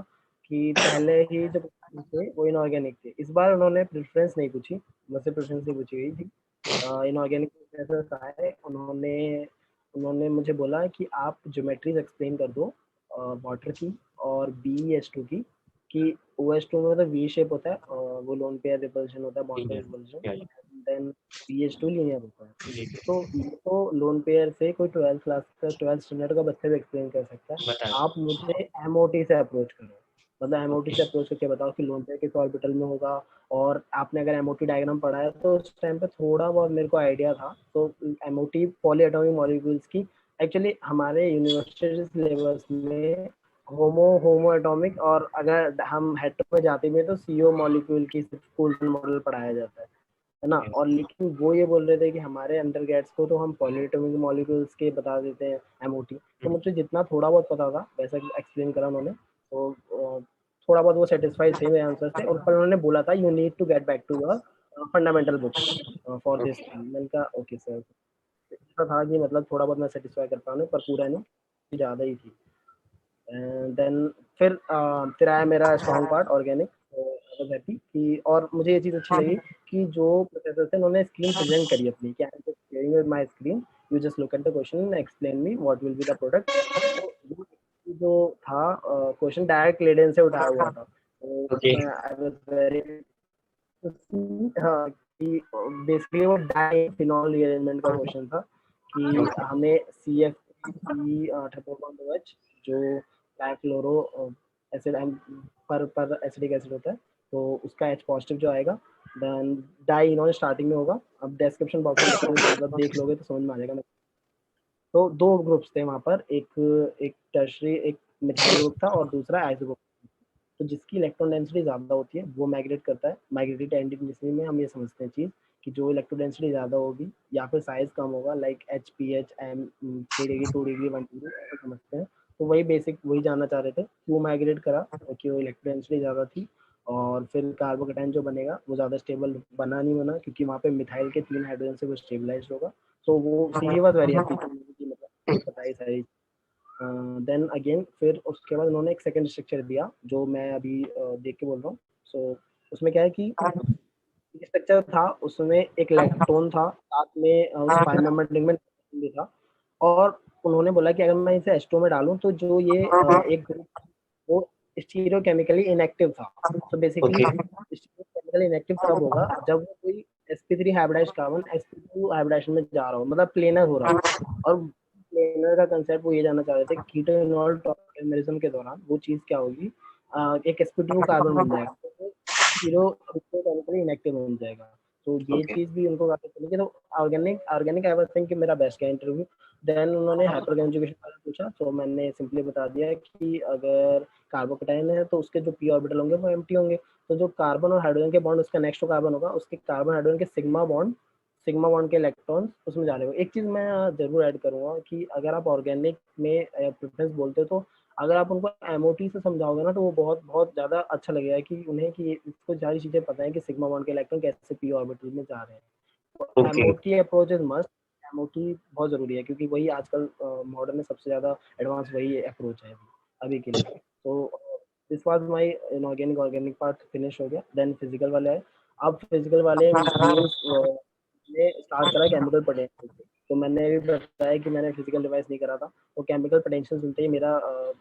कि पहले ही जो क्वेश्चन थे वो इनऑर्गेनिक थे। इस बार उन्होंने प्रेफरेंस नहीं पूछी, मुझसे प्रेफरेंस नहीं पूछी गई थी। इनऑर्गेनिक प्रोसेस आए, उन्होंने उन्होंने मुझे बोला कि आप ज्योमेट्रीज एक्सप्लेन कर दो वाटर की और BH2 की, कि OH2 में तो वी शेप होता है, वो लोन पेयर रिपल्शन होता है, बॉन्ड पेयर रिपल्शन, क्या? देन BH2 लीनियर होता है। तो ये तो लोन पेयर से कोई 12th क्लास का 12th स्टैंडर्ड का बच्चा भी एक्सप्लेन कर सकता है। बता। आप मुझे एमओटी से अप्रोच करो, मतलब एमओटी ओके। से अप्रोच करके बताओ कि लोन पेयर किस ऑर्बिटल में होगा। और आपने अगर एमओटी डायग्राम पढ़ा है तो उस टाइम पे थोड़ा बहुत मेरे को आइडिया था। तो एमओटी पॉली एटॉमिक मॉलिक्यूल्स की, एक्चुअली हमारे यूनिवर्सिटी सिलेबस में होमो एटॉमिक, और अगर हम हेटेरो में जाते भी हैं तो सीओ मॉलिक्यूल की कूल्टन मॉडल पढ़ाया जाता है ना। और लेकिन वो ये बोल रहे थे कि हमारे अंडर गैट्स को तो हम पॉलीएटॉमिक मॉलिक्यूल्स के बता देते हैं, एमओटी। तो मुझे जितना थोड़ा बहुत पता था वैसा एक्सप्लेन करा उन्होंने। तो थोड़ा बहुत वो सेटिस्फाइड थे मेरे आंसर से, और पर उन्होंने बोला था you need to get back to your fundamental books for this okay. Thing. मैंने कहा ओके सर। ऐसा था कि मतलब थोड़ा बहुत मैं सेटिस्फाई कर पाऊँ, पर पूरा नहीं, ज़्यादा ही थी। एंड देन फिर आया मेरा स्ट्रॉन्ग पार्ट ऑर्गेनिक। तो आई वाज हैप्पी कि, और मुझे ये चीज़ अच्छी लगी कि जो प्रोफेसर थे उन्होंने स्क्रीन प्रेजेंट करी अपनी, कि I am just sharing with my screen, you just look at the question and explain me what will be the product. तो वो जो था क्वेश्चन डायरेक्ट लेडेन से उठाया हुआ था। तो ओके। आई वाज वेरी, हाँ, कि बेसिकली वो डाई फिनॉल रीअरेंजमेंट का क्वेश्चन था कि हमें CF ट्रिपल बॉन्ड OH जो डाइक्लोरो एसिड पर एसिडिक एसिड होता है, तो उसका H पॉजिटिव जो आएगा, देन डाई इनॉन स्टार्टिंग में होगा। अब डिस्क्रिप्शन बॉक्स में मतलब देख लोगे तो समझ में आ जाएगा। तो दो ग्रुप्स थे वहाँ पर, एक एक टर्शरी, एक मिथाइल ग्रुप था और दूसरा आइसो ग्रुप। तो जिसकी इलेक्ट्रॉन डेंसिटी ज़्यादा होती है वो माइग्रेट करता है। माइग्रेटेड एंटीथेलिन में हम ये समझते हैं चीज़ कि जो इलेक्ट्रॉन डेंसिटी ज़्यादा होगी या फिर साइज़ कम होगा, like HPH M 3 degree 2 degree 1 degree ऐसा समझते हैं। तो वही बेसिक वही जानना चाह रहे थे, क्यों माइग्रेट करा, क्योंकि वो इलेक्ट्रॉन डेंसिटी ज़्यादा थी। और फिर कार्बोकेटाइन जो बनेगा वो ज़्यादा स्टेबल बना नहीं बना, क्योंकि वहाँ पे मिथाइल के 3 हाइड्रोजन से वो स्टेबलाइज होगा। तो वो सी वाज वेरी हैप्पी कि मतलब ये पता है सारी। देन अगेन फिर उसके बाद उन्होंने एक सेकंड स्ट्रक्चर दिया जो मैं अभी देख के बोल रहा हूँ। सो उसमें क्या है कि स्ट्रक्चर था, उसमें एक लैक्टोन था, साथ में उस 5 मेंबर रिंग में भी था। और उन्होंने बोला कि अगर मैं इसे H2 में डालूँ तो जो ये एक ग्रुप वो स्टीरियोकेमिकली इनएक्टिव था। तो बेसिकली ओके। स्टीरियोकेमिकली इनएक्टिव तब होगा जब वो कोई sp3 hybridised carbon sp2 hybridisation में जा रहा हो, मतलब प्लेनर हो रहा हो। और प्लेनर का कंसेप्ट वो ये जानना चाह रहे थे, कीटोइनॉल टॉलमेरिज्म के दौरान वो चीज़ क्या होगी, एक sp2 कार्बन बन जाएगा, तो वो स्टीरियोकेमिकली इनएक्टिव बन जाएगा। तो ये ओके। चीज़ भी उनको काफ़ी अच्छी लगी। तो organic organic I was think कि मेरा बेस्ट गया इंटरव्यू। देन उन्होंने हाइपर कंजुगेशन वाला पूछा, तो मैंने सिंपली बता दिया कि अगर कार्बोकेटाइन है तो उसके जो p ऑर्बिटल होंगे वो एम्प्टी होंगे। तो जो कार्बन और हाइड्रोजन के बॉन्ड उसका नेक्स्ट टू कार्बन होगा, उसके कार्बन हाइड्रोजन के सिग्मा बॉन्ड के इलेक्ट्रॉन्स उसमें जा रहे हो। एक चीज़ मैं ज़रूर ऐड करूँगा कि अगर आप ऑर्गेनिक में प्रेफरेंस बोलते हो तो अगर आप उनको एमओटी से समझाओगे ना, तो वो बहुत बहुत ज़्यादा अच्छा लगेगा कि उन्हें कि इसको सारी चीज़ें पता है कि सिग्मा बॉन्ड के इलेक्ट्रॉन कैसे पी ऑर्बिटल में जा रहे हैं। तो okay. MOT approach is must. MOT बहुत ज़रूरी है क्योंकि वही आजकल मॉडर्न में सबसे ज़्यादा एडवांस वही अप्रोच है अभी के लिए। तो this was my inorganic organic part finish हो गया। देन फिज़िकल वाला है। अब फिज़िकल वाले मीन्स मैंने स्टार्ट करा केमिकल पोटेंशियल से। तो मैंने भी बताया कि मैंने फिज़िकल डिवाइस नहीं करा था। तो केमिकल पोटेंशियल सुनते ही मेरा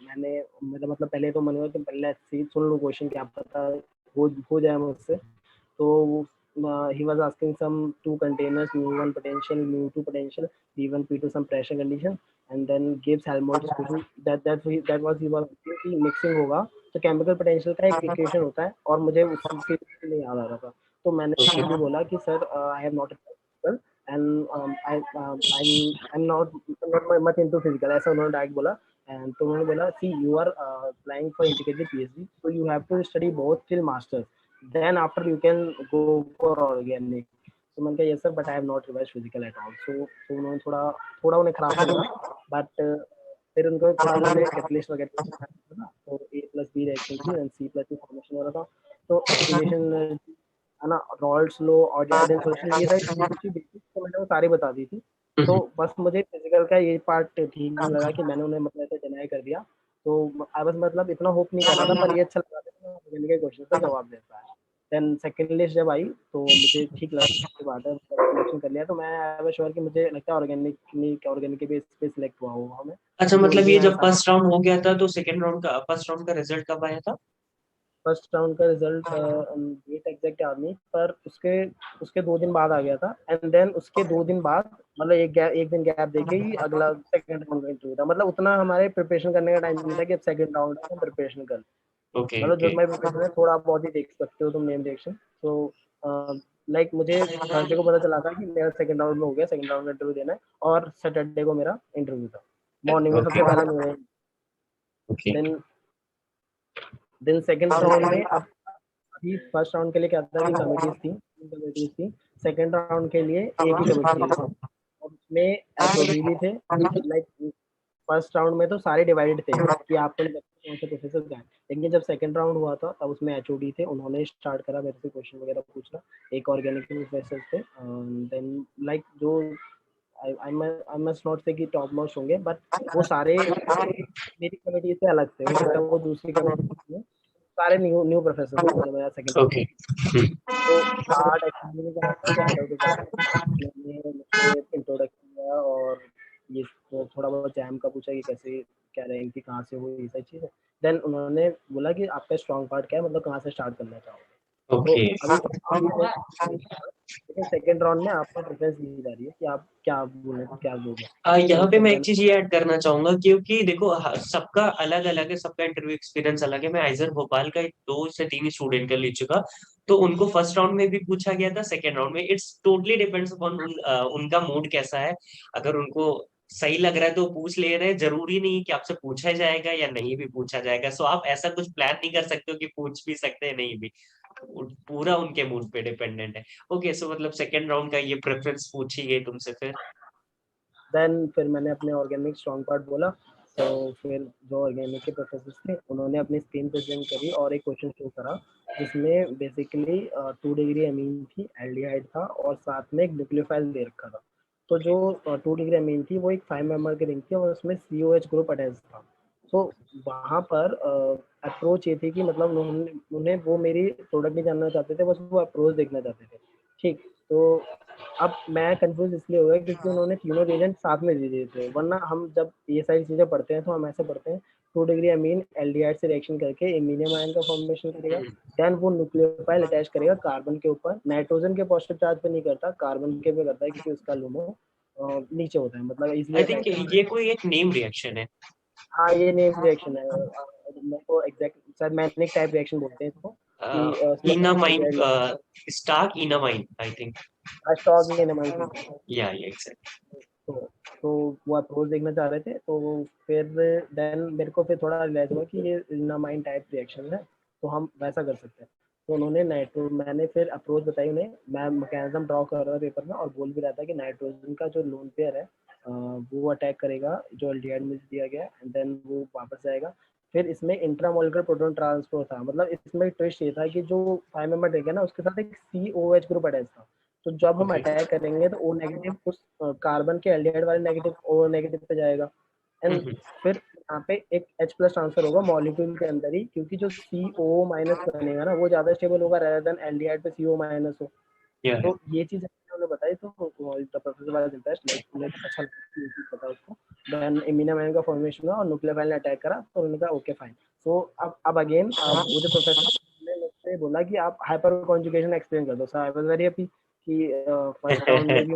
मैंने मेरा मतलब पहले तो मन हुआ कि पहले ऐसे ही सुन लूँ क्वेश्चन, क्या पता हो जाए मुझसे। तो he was asking some two containers, mu1 potential, mu2 potential, p1 p2 some pressure condition, and then Gibbs Helmholtz equation, that was he was asking कि mixing होगा तो केमिकल पोटेंशियल का एक इक्वेशन होता है, और मुझे उससे नहीं याद आ रहा था। तो मैंने ओके। भी बोला कि sir I have not and I'm not much into physical, ऐसा उन्होंने डायरेक्ट बोला। एंड तो उन्होंने बोला see you are applying for integrated PhD, so you have to study both till masters, then after you can go for organic। तो मैंने कहा yes sir, but I have not revise physical at all. So उन्होंने थोड़ा थोड़ा उन्हें खराब तो लगा, बट फिर उनको थोड़ा उन्होंने कैटलिस्ट वगैरह सिखाया था। तो ए प्लस बी रिएक्शन थी and C plus B formation हो रहा था। तो एक्टिवेशन है ना, रॉल्ड्स लो और आयोडीन सॉल्यूशन, ये सारी छोटी छोटी बेसिक तो मैंने वो सारी बता दी थी। तो बस मुझे फिजिकल का ये पार्ट ठीक नहीं लगा कि मैंने उन्हें मतलब ऐसे डिनाई कर दिया। तो आई बस मतलब इतना होप नहीं कर रहा था, पर ये अच्छा लगा था कि के क्वेश्चन का जवाब देता है। देन सेकंड लिस्ट जब आई तो मुझे ठीक लगा कि बात है, सिलेक्शन कर लिया। तो मैं आई वाज श्योर कि मुझे लगता है ऑर्गेनिक के बेस पे सिलेक्ट हुआ होगा मैं, अच्छा, क्योंकि मतलब उनके ये मैंने जब सारे फर्स्ट राउंड हो गया था तो सेकंड राउंड का फर्स्ट राउंड का रिजल्ट कब आया था? फर्स्ट राउंड का रिजल्ट डेट एग्जैक्ट याद नहीं, पर उसके उसके 2 दिन बाद आ गया था। एंड देन उसके 2 दिन बाद मतलब एक दिन गैप देके ही अगला सेकंड राउंड का इंटरव्यू था। मतलब उतना हमारे प्रिपरेशन करने का टाइम नहीं था कि अब सेकंड राउंड में प्रिपरेशन कर। ओके, मतलब जो ओके। तुम्हारी प्रिपरेशन है थोड़ा बहुत ही देख सकते हो तुम नेम रिएक्शन। तो लाइक मुझे थर्सडे को पता चला था कि मेरा सेकंड राउंड में हो गया, सेकंड राउंड का इंटरव्यू देना है, और सैटरडे को मेरा इंटरव्यू था। मॉर्निंग में ओके, सबसे पहले मेरे। Okay. Then then second round में अब अभी फर्स्ट राउंड के लिए क्या था कि कमिटीज थी, 3 कमिटीज थी। सेकंड राउंड के लिए एक ही कमिटी है, और उसमें एचओडी भी थे। लाइक फर्स्ट राउंड में तो सारे डिवाइडेड थे कि आपको नहीं पता कौन से प्रोफेसर क्या है, लेकिन जब सेकंड राउंड हुआ था तब उसमें एचओडी थे, उन्होंने स्टार्ट करा मेरे से क्वेश्चन वगैरह पूछना। एक ऑर्गेनिक के प्रोफेसर थे। देन लाइक जो आई मस्ट नॉट से कि टॉप मोस्ट होंगे, बट वो सारे मेरी कमेटी से अलग थे, हो सकता है वो दूसरी कमेटी में। सारे न्यू न्यू प्रोफेसर थे जब मेरा सेकंड। ओके। तो स्टार्ट एक्चुअली में क्या था कि अंडर प्रोफेसर उन्होंने मुझसे इंट्रोडक्शन दिया, और ये तो थोड़ा बहुत जैम का पूछा कि कैसे क्या रैंक थी, कहाँ से हुई, ये सारी चीज़ें। देन उन्होंने बोला कि आपका स्ट्रॉन्ग पार्ट क्या है, मतलब कहाँ से स्टार्ट करना चाहोगे। तो ओके। अभी लेकिन सेकंड राउंड में आपका प्रेफरेंस दी जा रही है कि आप क्या बोलोगे। यहाँ तो पे फिर मैं एक मैंने चीज ये ऐड करना चाहूंगा, क्योंकि देखो सबका अलग अलग है, सबका इंटरव्यू एक्सपीरियंस अलग है। मैं आइजर भोपाल का 2 से 3 स्टूडेंट का ले चुका, तो उनको फर्स्ट राउंड में भी पूछा गया था, सेकेंड राउंड में। इट्स टोटली डिपेंड्स अपॉन उनका मूड कैसा है। अगर उनको सही लग रहा है तो पूछ ले रहे हैं, जरूरी नहीं कि आपसे पूछा जाएगा या नहीं भी पूछा जाएगा। सो आप ऐसा कुछ प्लान नहीं कर सकते हो कि पूछ भी सकते हैं नहीं भी। पूरा उनके मूड पे डिपेंडेंट है। ओके, सो मतलब सेकेंड राउंड का ये प्रेफरेंस पूछी गई तुमसे फिर? फिर मैंने अपने ऑर्गेनिक स्ट्रॉन्ग पार्ट बोला। तो फिर जो ऑर्गेनिक के प्रोफेसर थे उन्होंने अपनी स्क्रीन प्रेजेंट करी और एक क्वेश्चन शो करा, जिसमें बेसिकली 2 डिग्री अमीन थी, एल्डिहाइड था, और साथ में एक न्यूक्लियोफाइल दे रखा था। तो जो 2 डिग्री अमीन थी वो एक 5 मेंबर की रिंग थी, और उसमें COH ग्रुप अटैच था। तो वहाँ पर अप्रोच ये थी कि मतलब उन्होंने उन्हें वो मेरी प्रोडक्ट नहीं जानना चाहते थे, बस वो अप्रोच देखना चाहते थे। ठीक। तो अब मैं कंफ्यूज इसलिए हो गया क्योंकि उन्होंने तीनों रिएजेंट साथ में दे दिए थे, वरना हम जब ये सारी चीज़ें पढ़ते हैं तो हम ऐसे पढ़ते हैं 2 डिग्री अमीन एल्डिहाइड से रिएक्शन करके एमिनियम आयन का फॉर्मेशन करेगा। देन वो न्यूक्लियोफाइल अटैच करेगा कार्बन के ऊपर, नाइट्रोजन के पॉजिटिव चार्ज पे नहीं करता, कार्बन के पे करता है क्योंकि उसका LUMO नीचे होता है, मतलब इजिली आई थिंक अटैच होता ये है। कोई एक नेम रिएक्शन है। हाँ, ये नेम रिएक्शन है। मेरे को एग्जैक्ट शायद मैनिक टाइप रिएक्शन बोलते हैं इसको, कि उसमें इनामाइन, कार्बोहाइड्रेट लगता स्टार्क इनामाइन आई थिंक। है, स्टॉक ये एनामाइन। या एग्जैक्ट। तो तो वो अप्रोच देखना चाह रहे थे, तो फिर देन मेरे को फिर थोड़ा रियलाइज हुआ कि ये इनामाइन टाइप रिएक्शन है, तो हम वैसा कर सकते हैं। तो उन्होंने नाइट्रो मैंने फिर अप्रोच बताई उन्हें, मैं मैकेनिज्म ड्रॉ कर रहा था पेपर में और बोल भी रहा था कि नाइट्रोजन का जो लोन पेयर है वो अटैक करेगा जो एल्डिहाइड में दिया गया है, एंड देन वो वापस जाएगा। फिर इसमें इंट्रामोलिकुलर प्रोटॉन ट्रांसफर था, मतलब इसमें ट्विस्ट ये था कि जो 5 मेंबर देगा ना उसके साथ एक COH ग्रुप अटैच था। तो जब हम ओके। अटैक करेंगे तो O नेगेटिव उस कार्बन के एल्डिहाइड वाले नेगेटिव O नेगेटिव पे जाएगा, एंड हम्म। फिर यहाँ पे एक H प्लस ट्रांसफर होगा मॉलिक्यूल के अंदर ही, क्योंकि जो CO माइनस बनेगा ना वो ज्यादा स्टेबल होगा रेदर देन एल्डिहाइड पे CO माइनस हो। या है। तो ये चीज़ उन्होंने बताई, तो the professor was impressed, like उन्हें अच्छा लगा कि ये चीज़ पता उसको। देन एमिनो का फॉर्मेशन हुआ और न्यूक्लियोफाइल ने अटैक करा, तो उन्होंने कहा ओके फाइन। सो अब अगेन वो जो प्रोफेसर ने मुझसे बोला कि आप हाइपर कॉन्जुगेशन एक्सप्लेन कर दो। सो आई वाज वेरी हैप्पी कि फर्स्ट राउंड में भी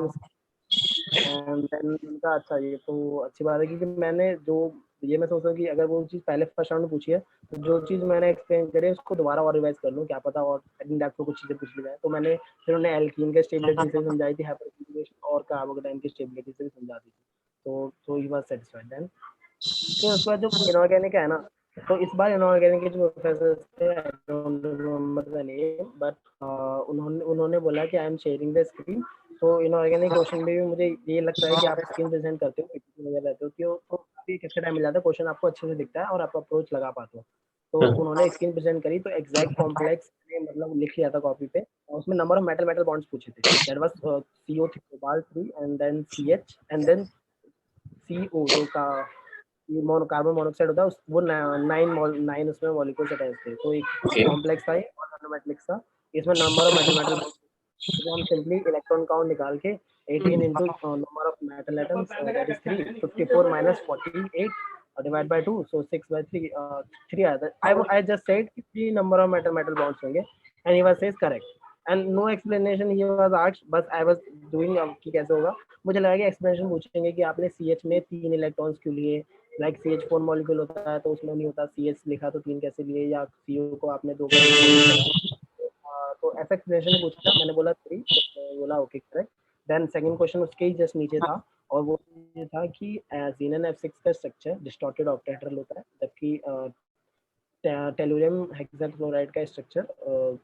एंड देन उनका अच्छा, ये तो अच्छी बात है, क्योंकि मैंने जो ये मैं सोच रहा हूँ कि अगर वो चीज़ पहले फर्स्ट राउंड में पूछी है तो जो चीज़ मैंने एक्सप्लेन करी है उसको दोबारा और रिवाइज कर लूँ, क्या पता और इन डेप्थ में कुछ चीज़ें पूछ ली जाए। तो मैंने फिर उन्हें एल्कीन के स्टेबिलिटी से समझाई थी, हाइपरकॉन्जुगेशन और कार्बोकेटाइन की स्टेबिलिटी से भी समझा दी थी। तो ही वाज सेटिस्फाइड देन। फिर उसके बाद जो इनऑर्गेनिक है ना, तो इस बार इनऑर्गेनिक के जो प्रोफेसर थे, I don't remember the name, but उन्होंने उन्होंने बोला कि I am sharing the screen. तो इनऑर्गेनिक क्वेश्चन में भी मुझे ये लगता है कि आप स्क्रीन प्रेजेंट करते हो, पीपीटी वगैरह रहते हो तो काफी किसका टाइम मिल जाता है, क्वेश्चन आपको अच्छे से दिखता है और आप अप्रोच लगा पाते हो। तो उन्होंने स्क्रीन प्रेजेंट करी तो एग्जैक्ट कॉम्प्लेक्स ने मतलब लिख लिया था कॉपी पे, और उसमें number of metal metal bonds पूछे थे। That was CO3 cobalt 3 and then CH and then CO जो का ये कार्बन मोनोऑक्साइड होता है वो 9 उसमें मॉलिक्यूल्स अटैच थे। तो एक ओके। कॉम्प्लेक्स था और नॉनमेटेलिक था। इसमें नंबर ऑफ मेटल मेटल तो हम सिंपली इलेक्ट्रॉन काउंट निकाल के 18 into number of metal atoms that is 3 54 minus 48 divide by 2 so 6 by 3 3 आया था। आई जस्ट सेड कि 3 number of metal metal bonds होंगे and he was says correct and no explanation he was asked, बस I was doing कि कैसे होगा। मुझे लगा कि एक्सप्लेनेशन पूछेंगे कि आपने CH में 3 इलेक्ट्रॉन्स क्यों लिए, लाइक CH4 मॉलिक्यूल होता है तो उसमें नहीं होता, CH लिखा तो 3 कैसे लिए, या CO को आपने 2 कैसे डिफाइन करा। तो ऐसा एक्सप्लेनेशन पूछा, मैंने बोला 3, तो बोला okay correct. Then second question उसके ही जस्ट नीचे था, और वो ये था कि Xenon F6 का स्ट्रक्चर डिस्टॉर्टेड ऑक्टेहेड्रल होता है, जबकि टेलुरियम हेक्साक्लोराइड का स्ट्रक्चर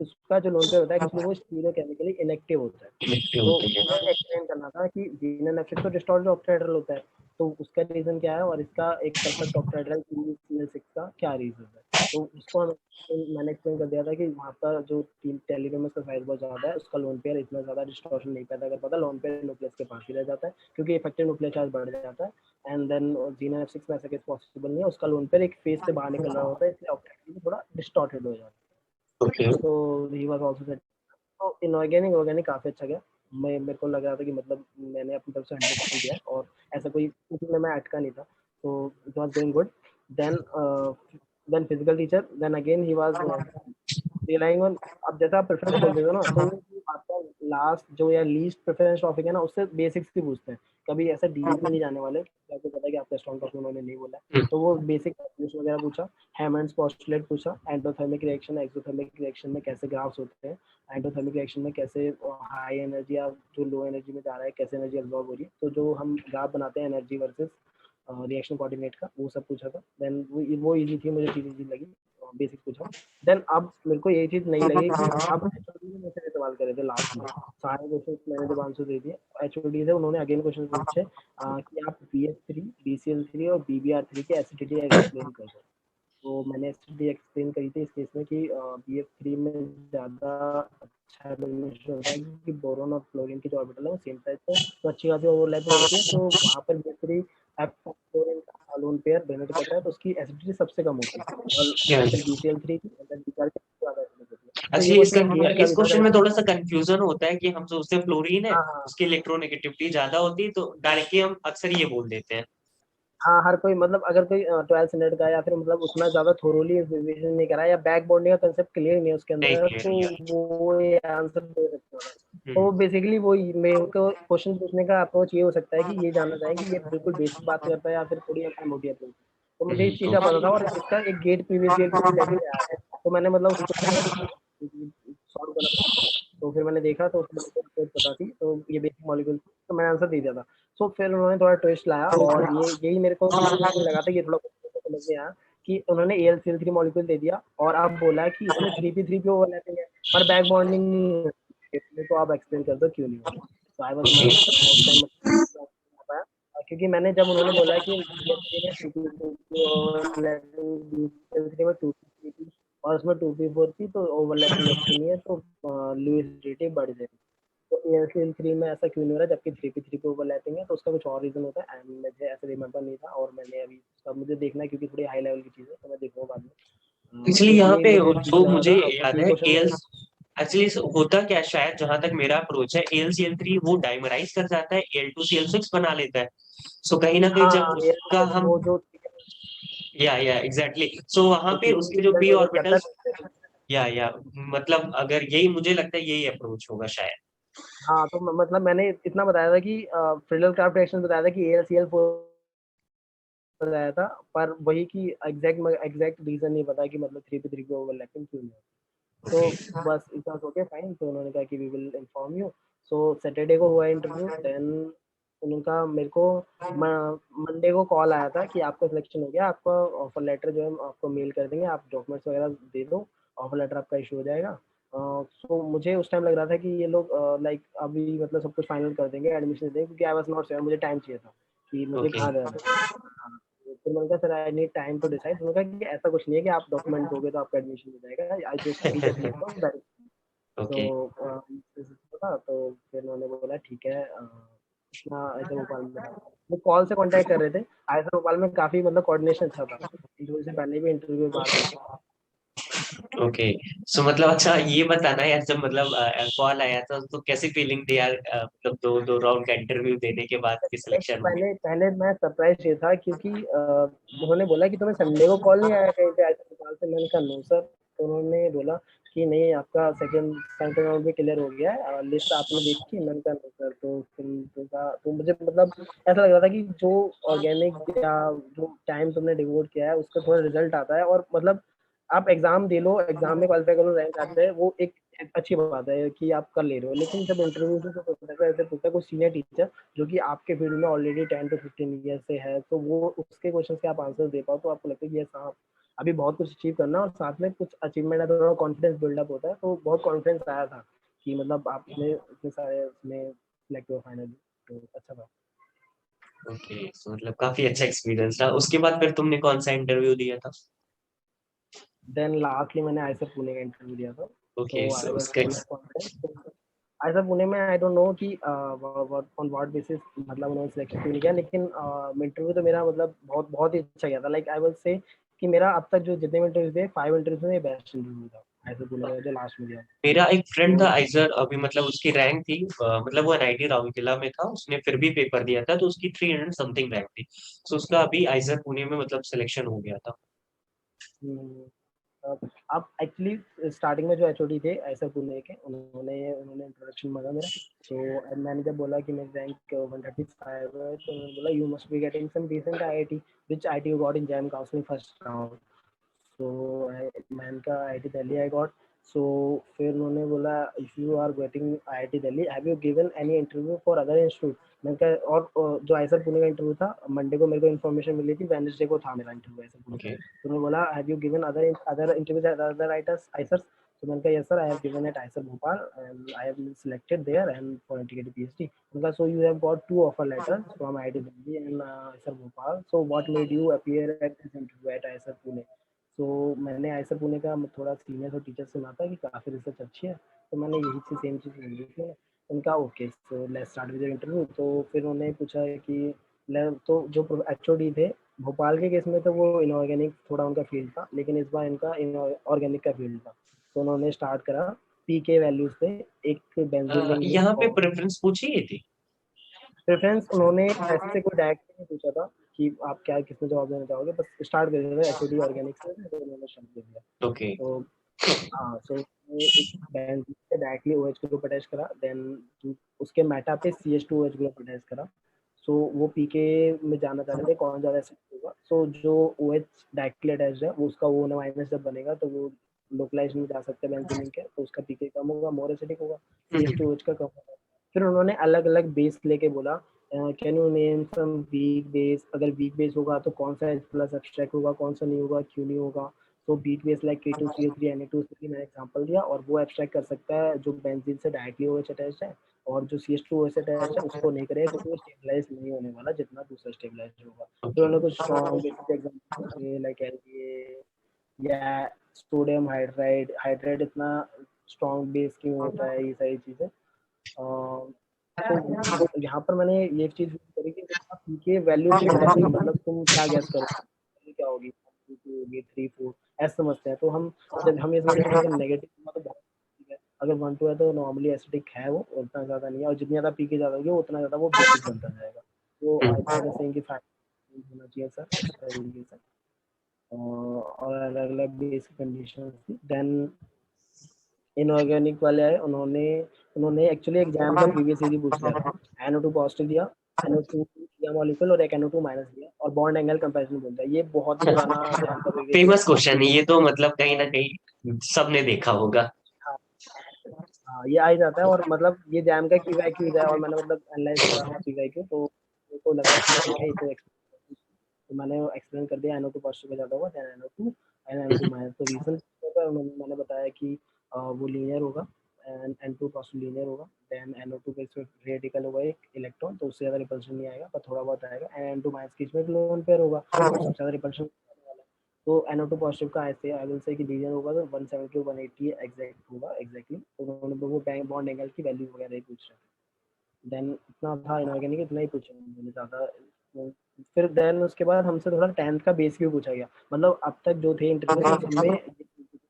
उसका जो लोन पेयर होता है एक्चुअली वो स्टीरियोकेमिकली इनेक्टिव होता है। लिखते तो होते हैं। मुझे एक्सप्लेन करना था कि Xenon F6 तो डिस्टॉर्टेड ऑक्टेहेड्रल होता है, तो उसका रीजन क्या है और इसका एक परफेक्ट ऑक्टेहेड्रल CL6 का क्या रीजन है। तो उसको मैंने एक्सप्लेन कर दिया था कि वहाँ का जो टेलिडोमस का साइज बहुत ज़्यादा है, उसका लोन पेयर इतना ज़्यादा डिस्टॉर्शन नहीं पैदा कर पाता, लोन पेयर न्यूक्लियस के पास ही रह जाता है क्योंकि इफेक्टिव न्यूक्लियर चार्ज बढ़ जाता है। एंड देन Xenon F6 में ऐसा केस पॉसिबल नहीं है, उसका लोन पेयर एक फेज से बाहर निकल रहा होता है, इसलिए ऑक्टेहेड्रल थोड़ा डिस्टॉर्टेड हो जाता ओके। है। तो ही वाज आल्सो सेड। तो इनऑर्गेनिक ऑर्गेनिक काफ़ी अच्छा गया। मैं मेरे को लग रहा था कि मतलब मैंने अपनी तरफ से 100% दिया है और ऐसा कोई कुकिंग में मैं अटका नहीं था, तो it was going good. Then then physical teacher, then again he was relying on, अब जैसा आप प्रेफरेंस बोल देते हो ना, तो वो आपका लास्ट जो या लीस्ट प्रेफरेंस टॉपिक है ना उससे बेसिक्स भी पूछते हैं, कभी ऐसा डीप में नहीं जाने वाले, आपको पता है कि आपका स्ट्रॉन्ग टॉपिक उन्होंने नहीं बोला है। तो वो बेसिक कैलकुलस वगैरह पूछा, हैमंड्स पोस्टुलेट पूछा, एंडोथर्मिक रिएक्शन एक्सोथर्मिक रिएक्शन में कैसे ग्राफ्स होते हैं, एंडोथर्मिक रिएक्शन में कैसे हाई एनर्जी या जो लो एनर्जी में जा रहा है कैसे एनर्जी अब्सॉर्ब हो रही है, तो जो हम ग्राफ बनाते हैं एनर्जी वर्सेस रिएक्शन कोऑर्डिनेट का, वो सब पूछा था। देन वो इजी थी, मुझे चीज़ इजी लगी, बेसिक पूछा। देन अब मेरे को ये चीज़ नहीं लगी कि अब एचओडी ने मुझसे सवाल करे थे लास्ट में, सारे क्वेश्चन मैंने जब आंसर दे दिए, एचओडी से उन्होंने अगेन क्वेश्चन पूछे कि आप BF3 BCl3 और BBr3 की एसिडिटी एक्सप्लेन कर दो। तो मैंने एसिडिटी एक्सप्लेन करी थी इस केस में कि BF3 में ज़्यादा अच्छा एलिमिनेशन होता है क्योंकि बोरोन और फ्लोरीन की जो ऑर्बिटल है वो सेम साइज पे तो अच्छी खासी ओवरलैप होती है, तो वहाँ पर BF3 फ्लोरीन का लोन पेयर डोनेट करता है तो उसकी एसिडिटी सबसे कम होती है, और फिर BCl3 की BCl की ज़्यादा एसिडिटी होती है। तो अच्छा, ये इसका क्वेश्चन गेट का इस भी था क्वेश्चन में जब, थोड़ा सा कंफ्यूजन होता है कि हम सोचते हैं फ्लोरीन है, हाँ हाँ उसकी इलेक्ट्रोनेगेटिविटी ज्यादा होती है, तो डायरेक्टली हम अक्सर ये बोल देते हैं। हाँ, हर कोई मतलब अगर कोई 12th स्टैंडर्ड का या फिर मतलब उतना ज़्यादा थोरोली रिवीजन नहीं करा या बैक बॉन्डिंग का कंसेप्ट क्लियर नहीं है उसके नहीं अंदर, क्लियर तो नहीं वो ये आंसर दे सकता है। है। तो बेसिकली वो मेरे को क्वेश्चन पूछने का अप्रोच ये हो सकता है कि ये जानना चाहें कि ये बिल्कुल बेसिक बात करता है या फिर थोड़ी मोटी अप्रोच। तो मुझे इस चीज़ का पता था और इसका एक गेट प्रीवियस ईयर क्वेश्चन पहले ही आया है, तो मैंने मतलब उस क्वेश्चन सॉल्व करना था। तो फिर मैंने देखा तो उसमें अप्रोच पता थी, तो ये बेसिक मॉलिक्यूल तो मैंने आंसर दे दिया था। सो फिर उन्होंने थोड़ा ट्विस्ट लाया और ये यही मेरे को लगा था कि थोड़ा समझ में आया कि उन्होंने AlCl3 मॉलिक्यूल दे दिया और अब बोला कि इसमें 3p3 पे ओवरलैपिंग है पर बैक बॉन्डिंग नहीं है, तो आप एक्सप्लेन कर दो क्यों नहीं हो रहा। तो आई वाज ओके। उस टाइम क्योंकि मैंने जब उन्होंने बोला कि BS3 में 2p4 ओवरलैपिंग, BS3 में 2p3 थी और उसमें 2p4 थी, तो ओवरलैपिंग अच्छी नहीं है, तो लुइसिडिटी बढ़ जाएगी। तो AlCl3 में ऐसा क्यों नहीं हो रहा जबकि 3p3 पे ओवरलैपिंग है, तो उसका कुछ और रीजन होता है एंड मुझे ऐसे रिमेंबर नहीं था, और मैंने अभी सब मुझे देखना है क्योंकि थोड़ी हाई लेवल की चीज़ है, तो मैं देखूंगा बाद में। एक्चुअली तो यहाँ यही पे मुझे ठीक जो लगा मुझे था, याद बाकी है क्वेश्चन। एल एक्चुअली होता क्या है, शायद जहां तक मेरा अप्रोच है AlCl3 वो डाइमराइज कर जाता है, Al2Cl6 बना लेता है। सो कहीं ना कहीं जब हाँ, ये उसका हम वो जो या एग्जैक्टली सो वहां पे उसके जो पी डोनेट करता ऑर्बिटल्स है। या मतलब अगर यही मुझे लगता है यही अप्रोच होगा शायद। हाँ, तो मतलब मैंने इतना बताया था कि फ्रिडल क्राफ्ट रिएक्शन बताया था कि AlCl4 बताया था, पर वही कि एग्जैक्ट रीजन नहीं पता कि मतलब 3p3 पे ओवरलैपिंग क्यों नहीं है। ओके तो बस इतना ओके फाइन, तो उन्होंने कहा कि we will inform you. So Saturday को हुआ इंटरव्यू, देन उनका मेरे को मंडे को कॉल आया था कि आपका सिलेक्शन हो गया, आपका ऑफर लेटर जो है हम आपको मेल कर देंगे, आप डॉक्यूमेंट्स वगैरह दे दो, ऑफर लेटर आपका इशू हो जाएगा। सो मुझे उस टाइम लग रहा था कि ये लोग लाइक अभी मतलब सब कुछ फाइनल कर देंगे, एडमिशन दे देंगे, क्योंकि आई वाज नॉट श्योर, मुझे टाइम चाहिए था कि मुझे ओके कहाँ जाना है। हाँ, तो फिर मैंने कहा sir I need time to decide. उन्होंने कहा कि ऐसा कुछ नहीं है कि आप डॉक्यूमेंट दोगे तो आपका एडमिशन हो जाएगा, I just need to verify. Okay तो था, तो फिर उन्होंने बोला ठीक है, इतना ऐसे भोपाल में था, वो कॉल से कांटेक्ट कर रहे थे। ऐसा भोपाल में काफी मतलब कोऑर्डिनेशन अच्छा था, इंटरव्यू से पहले भी, इंटरव्यू के बाद भी। ओके सो मतलब अच्छा ये बताना यार, जब मतलब कॉल आया था तो कैसी फीलिंग थी यार, मतलब दो राउंड का इंटरव्यू देने के बाद की लाइक सिलेक्शन हो पहले पहले मैं सरप्राइज ये था क्योंकि उन्होंने बोला कि तुम्हें संडे को कॉल नहीं आया कहीं पे ऐसे भोपाल से। मैंने कहा नो सर। तो उन्होंने बोला कि नहीं, आपका सेकंड राउंड भी क्लियर हो गया है, लिस्ट आपने देखी? मैंने कहा नो सर। तो फिर तो कहा, तो मुझे मतलब ऐसा लग रहा था कि जो ऑर्गेनिक या जो टाइम तुमने डिवोट किया है उसका थोड़ा रिजल्ट आता है, और मतलब आप एग्जाम दे लो, एग्जाम में क्वालिफाई करो, रैंक आते हैं, वो एक अच्छी बात है कि आप कर ले रहे हो। लेकिन जब इंटरव्यू से तो प्रोफेसर ऐसे पूछता है, कोई सीनियर टीचर जो कि आपके फील्ड में ऑलरेडी 10 to 15 ईयर से है, तो वो उसके क्वेश्चन के आप आंसर दे पाओ, तो आपको लगता है कि यस हाँ, अभी बहुत कुछ अचीव करना, और साथ में कुछ अचीवमेंट है, तो थोड़ा कॉन्फिडेंस बिल्डअप होता है। तो बहुत कॉन्फिडेंस आया था कि मतलब आपने इतने सारे उसमें सिलेक्ट हुआ फाइनली, तो अच्छा था। ओके सो मतलब काफी अच्छा एक्सपीरियंस रहा। उसके बाद फिर तुमने कौन सा इंटरव्यू दिया था? देन लास्टली मैंने आईएसएफ पुणे का इंटरव्यू दिया था। ओके तो सो आई वाज उसका full of confidence. ISF Pune में आई डोंट नो कि ऑन व्हाट बेसिस मतलब उन्होंने सिलेक्शन क्यों नहीं किया, लेकिन इंटरव्यू तो मेरा मतलब बहुत बहुत ही अच्छा गया था। लाइक आई विल से कि मेरा अब तक जो जितने भी इंटरव्यू थे, 5 इंटरव्यू में बेस्ट इंटरव्यू था आईएसएफ पुणे का, जो लास्ट में दिया। मेरा एक फ्रेंड था तो आइजर, अभी मतलब उसकी रैंक थी मतलब वो एनआईटी राउरकेला में था, उसने फिर भी पेपर दिया था तो उसकी 300 समथिंग रैंक थी। सो उसका अभी आइजर पुणे में मतलब सिलेक्शन हो गया था। हम्म, अब एक्चुअली स्टार्टिंग में जो एचओडी थे ऐसा पुणे के, उन्होंने उन्होंने इंट्रोडक्शन मांगा मेरा। तो मैंने जब बोला कि मेरी रैंक 135 है, तो उन्होंने बोला you must be getting some decent IIT, which IIT you got in JAM counselling first round. So मैंने कहा IIT Delhi I got. So फिर उन्होंने बोला if you are getting IIT Delhi, have you given any interview for other institute? मैंने कहा, और जो Eicher Pune का इंटरव्यू था मंडे को मेरे को इन्फॉर्मेशन मिली थी, वेडनेसडे को था मेरा इंटरव्यू आईसर पुणे का। ओके तो उन्होंने बोला have you given other interviews at other writers IISER? तो मैंने कहा yes sir, I have given at IISER Bhopal and I have selected there and for integrated PhD. उनका so you have got 2 offer letters from IIT Delhi and IISER Bhopal, so what made you appear at this interview at IISER Pune? तो मैंने ऐसा पुणे का थोड़ा senior और teacher सुना था कि काफ़ी रिसर्च अच्छी है, तो मैंने यही चीज़ सेम चीज़ बोली थी मैंने। उनका okay, so let's start with interview. तो फिर उन्होंने पूछा है कि तो जो एचओडी थे भोपाल के केस में, तो वो इनऑर्गेनिक थोड़ा उनका फील्ड था, लेकिन इस बार इनका ऑर्गेनिक का फील्ड था। तो उन्होंने स्टार्ट करा पीके वैल्यूज पे, एक बेंजीन रिंग में, यहाँ पे और प्रेफरेंस पूछी ही थी। प्रेफरेंस उन्होंने ऐसे कोई डायरेक्ट नहीं पूछा था कि आप क्या किसमें जवाब देना चाहोगे, बस स्टार्ट कर दिया था एचओडी ऑर्गेनिक से, तो उन्होंने स्टार्ट कर दिया। ओके तो हाँ, सो एक बैंड से डायरेक्टली ओएच ग्रुप अटैच करा, देन उसके मेटा पे CH2OH ग्रुप अटैच करा। सो वो पीके में जानना चाह रहे थे कौन ज़्यादा इफेक्ट होगा। सो जो OH डायरेक्टली अटैच है वो उसका O माइनस जब बनेगा तो वो लोकलाइज में जा सकते हैं बेंजीन के, तो उसका पीके कम होगा, मोर एसिडिक होगा। CH2OH का कम होगा। फिर उन्होंने अलग अलग बेस लेके बोला can you name some weak base? अगर वीक बेस होगा तो कौन सा H+ एक्सट्रैक्ट होगा, कौन सा नहीं होगा, क्यों नहीं होगा? तो B2S लाइक K2CO3 Na2 की मैंने एग्जांपल दिया, और वो एब्स्ट्रैक्ट कर सकता है जो बेंजीन से डायरेक्टली OH अटैच्ड है, और जो CH2 से अटैच्ड है उसको नहीं करेगा, क्योंकि वो स्टेबलाइज नहीं होने वाला जितना दूसरा स्टेबलाइज होगा। फिर उन्होंने कुछ स्ट्रॉन्ग बेसिक एग्जांपल दिए लाइक LDA या सोडियम हाइड्राइड। हाइड्राइड इतना स्ट्रॉन्ग बेस क्यों होता है, ये सारी चीजें। तो यहाँ पर मैंने ये चीज करी कि आप के वैल्यू शिफ्ट करके, मतलब तुम क्या गैस करो क्या होगी, 2 होगी, 3 4 ऐसा समझते हैं। तो हम जब हम ये समझते हैं कि नेगेटिव हुआ तो बहुत ठीक है, अगर 1 2 है तो नॉर्मली एसिडिक है, वो उतना ज्यादा नहीं है, और जितनी ज्यादा पीके ज्यादा होगी उतना ज्यादा वो बेसिक बनता जाएगा। तो आई थिंक सेइंग कि होना चाहिए सर इस तरीके से। और अलग अलग बेसिक कंडीशन थी। देन इनऑर्गेनिक वाले आए, उन्होंने उन्होंने एक्चुअली एग्जाम का प्रीवियस ईयर पूछ लिया था। NO2 पॉजिटिव दिया, NO2 दिया मॉलिक्यूल, और एक NO2 माइनस दिया, और बॉन्ड एंगल कंपैरिजन बोलता है। ये बहुत ही पुराना एग्जाम का प्रीवियस ईयर। फेमस क्वेश्चन है ये तो, मतलब कहीं ना कहीं सबने देखा होगा। हाँ, हाँ, ये आ ही जाता है, और मतलब ये जैम का क्यू है, और मैंने मतलब एनालाइज करा क्यू, तो मेरे को लगा कि ठीक है ये तो तो मैंने एक्सप्लेन कर दिया NO2 पॉजिटिव का ज़्यादा होगा, then NO2 and NO2 minus. तो रीज़न मैंने बताया कि वो लीनियर होगा, एंड N2 पॉजिटिव लीनियर होगा, देन NO2 के इसमें रेडिकल होगा एक इलेक्ट्रॉन, तो उससे ज़्यादा रिपल्शन नहीं आएगा, पर थोड़ा बहुत आएगा, एंड N2 माइनस के इसमें एक लोन पेयर होगा, तो सबसे ज़्यादा रिपल्शन आने वाला है। तो NO2 पॉजिटिव का ऐसे आई विल से कि लीनियर होगा, तो 170 180 एग्जैक्ट होगा एग्जैक्टली। तो उन्होंने वो बॉन्ड एंगल की वैल्यू वगैरह ही पूछ रहे थे। देन इतना था इनऑर्गेनिक, इतना ही पूछा मैंने ज़्यादा। फिर देन उसके बाद हमसे थोड़ा 10th का बेस भी पूछा गया। मतलब अब तक जो थे इंटरव्यू में सबमें ये पूछा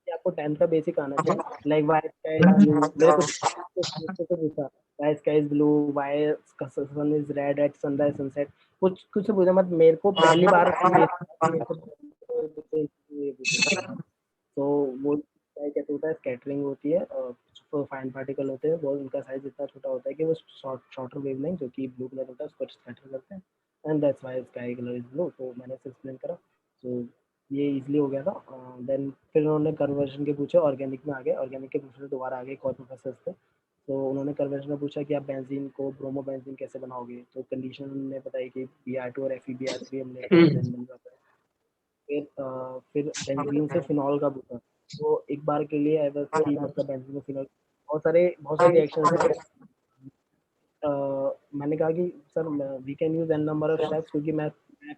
कि आपको 10th का बेसिक आना चाहिए, like why sky is blue. मेरे कुछ से पूछा why sky is blue, why sun is red at sunrise sunset, कुछ कुछ से पूछा। मतलब मेरे को पहली बार ये मेरे को ये पूछा जा रहा था। तो वो क्या कहते होता है, स्कैटरिंग होती है, तो फाइन पार्टिकल होते हैं, वो उनका साइज इतना छोटा होता है कि वो शॉर्टर वेवलेंथ जो कि ब्लू कलर होता है उसको स्कैटर करते हैं, and that's why sky colour is blue. तो मैंने इसे एक्सप्लेन करा, तो ये इजीली हो गया था। देन फिर उन्होंने कन्वर्जन के पूछे, ऑर्गेनिक में आ गए, ऑर्गेनिक के प्रोफेसर दोबारा आ गए, एक और प्रोफेसर थे। तो उन्होंने कन्वर्जन में पूछा कि आप बेंजीन को ब्रोमो बेंजीन कैसे बनाओगे, तो कंडीशन ने बताई कि Br2 और FeBr3 हमने किया, देन बन जाता है। फिर बेंजीन से फिनॉल का पूछा, तो एक बार के लिए आई वाज कि मतलब बेंजीन में फिनॉल बहुत सारे रिएक्शंस हैं। मैंने कहा कि sir we can use an number of steps, क्योंकि मैं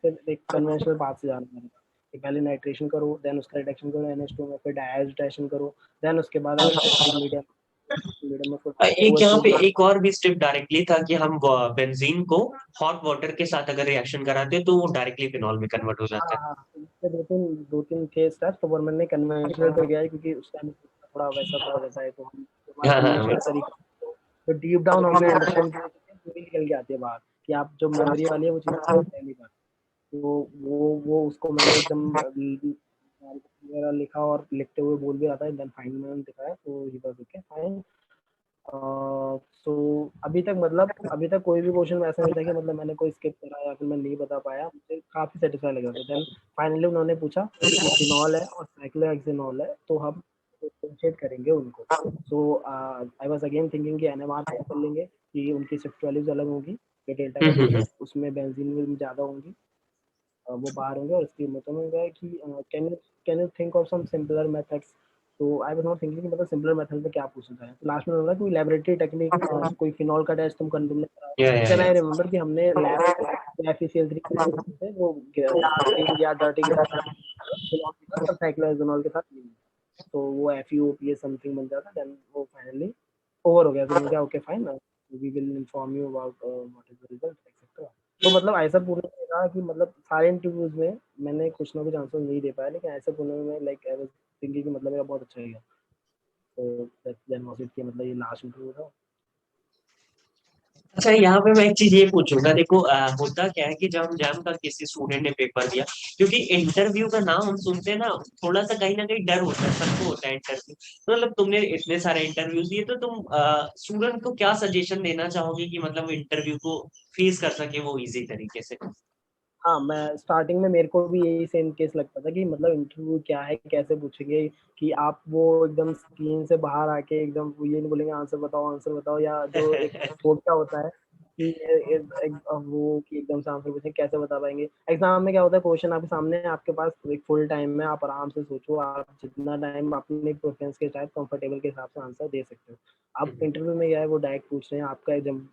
फिर एक कन्वेंशनल पाथ से जा रहा था कि पहले नाइट्रेशन करो, देन उसका रिडक्शन करो NH2 में, फिर डायहाइड्रेशन करो, देन उसके बाद अगर एक मीडियम मीडियम में उसको एक यहाँ ओवरशूट पे ना। एक और भी स्टेप डायरेक्टली था कि हम बेंजीन को हॉट वाटर के साथ अगर रिएक्शन कराते तो वो डायरेक्टली फिनॉल में कन्वर्ट हो हाँ जाता हाँ, इसके दो तीन थे स्टेप्स, तो पर मैंने कन्वेंशनल पे गया है, क्योंकि उस टाइम थोड़ा वैसा है, तो हम है। हमारा हाँ हाँ कन्वेंशनल तरीका। तो डीप डाउन हमने अंडरस्टैंड किया कि पूरी निकल के आती है बाहर, कि आप जो मेमोरी वाली है वो चीज़ नहीं पाते। तो वो उसको मैंने एकदम वगैरह लिखा, और लिखते हुए बोल भी रहा था, देन फाइनल मैंने दिखाया, तो ही वाज ओके फाइन। सो अभी तक कोई भी क्वेश्चन ऐसा नहीं था कि मतलब मैंने कोई स्किप करा या फिर मैं नहीं बता पाया, मुझे काफ़ी सेटिस्फाई लगा था। देन फाइनली उन्होंने पूछा कि फिनॉल है और साइक्लोहेक्सेनॉल है, तो हम डिफरेंशिएट करेंगे उनको। सो आई वाज अगेन थिंकिंग कि NMR चेक कर लेंगे कि उनकी शिफ्ट वैल्यूज अलग होंगी, ये डेल्टा का बेस है, उसमें बेंजीन में ज़्यादा होंगी, वो बाहर होंगे, और इसकी मतलब में गया कि can you think of some simpler methods. तो आई वाज नॉट थिंकिंग कि मतलब सिंपलर मेथड में क्या पूछा जाए, तो लास्ट में बोला कोई लैबोरेटरी टेक्निक, कोई फिनॉल का टेस्ट तुमने करा। या देन या आई रिमेंबर कि हमने लैब FeCl3 से वो क्लीन या डर्टी के साथ फिनॉल के साथ और साइक्लोहेक्सेनॉल के साथ clean। तो वो FeOPA समथिंग बन जाता, देन वो फाइनली ओवर हो गया। तो मैंने कहा okay fine, we will inform you about what is the result etcetera. तो मतलब ऐसा पूरा रहा कि मतलब सारे इंटरव्यूज में मैंने कुछ ना कुछ आंसर नहीं दे पाया, लेकिन ऐसा पूरे में लाइक आई वाज थिंकिंग कि मतलब मेरा बहुत अच्छा गया। तो देन वाज इट कि मतलब ये लास्ट इंटरव्यू था। अच्छा, यहाँ पे मैं एक चीज ये पूछूंगा, देखो होता क्या है कि जब हम जैम का किसी स्टूडेंट ने पेपर दिया, क्योंकि इंटरव्यू का नाम हम सुनते हैं ना, थोड़ा सा कहीं ना कहीं डर होता है, सबको होता है इंटरव्यू। तो मतलब तुमने इतने सारे इंटरव्यूज दिए, तो तुम स्टूडेंट को क्या सजेशन देना चाहोगे कि मतलब इंटरव्यू को फेस कर सके वो इजी तरीके से। हाँ, मैं स्टार्टिंग में मेरे को भी यही सेम केस लगता था कि मतलब इंटरव्यू क्या है, कैसे पूछेंगे, कि आप वो एकदम स्क्रीन से बाहर आके एकदम वो ये नहीं बोलेंगे आंसर बताओ, या जो एक कोड का होता है कि वो कि एकदम से आंसर पूछे कैसे बता पाएंगे। एग्जाम में क्या होता है, क्वेश्चन आपके सामने है, आपके पास एक फुल टाइम है, आप आराम से सोचो, आप जितना टाइम अपने प्रेफरेंस के साथ कंफर्टेबल के हिसाब से आंसर दे सकते हो। आप इंटरव्यू में क्या है, वो डायरेक्ट पूछ रहे हैं, आपका एकदम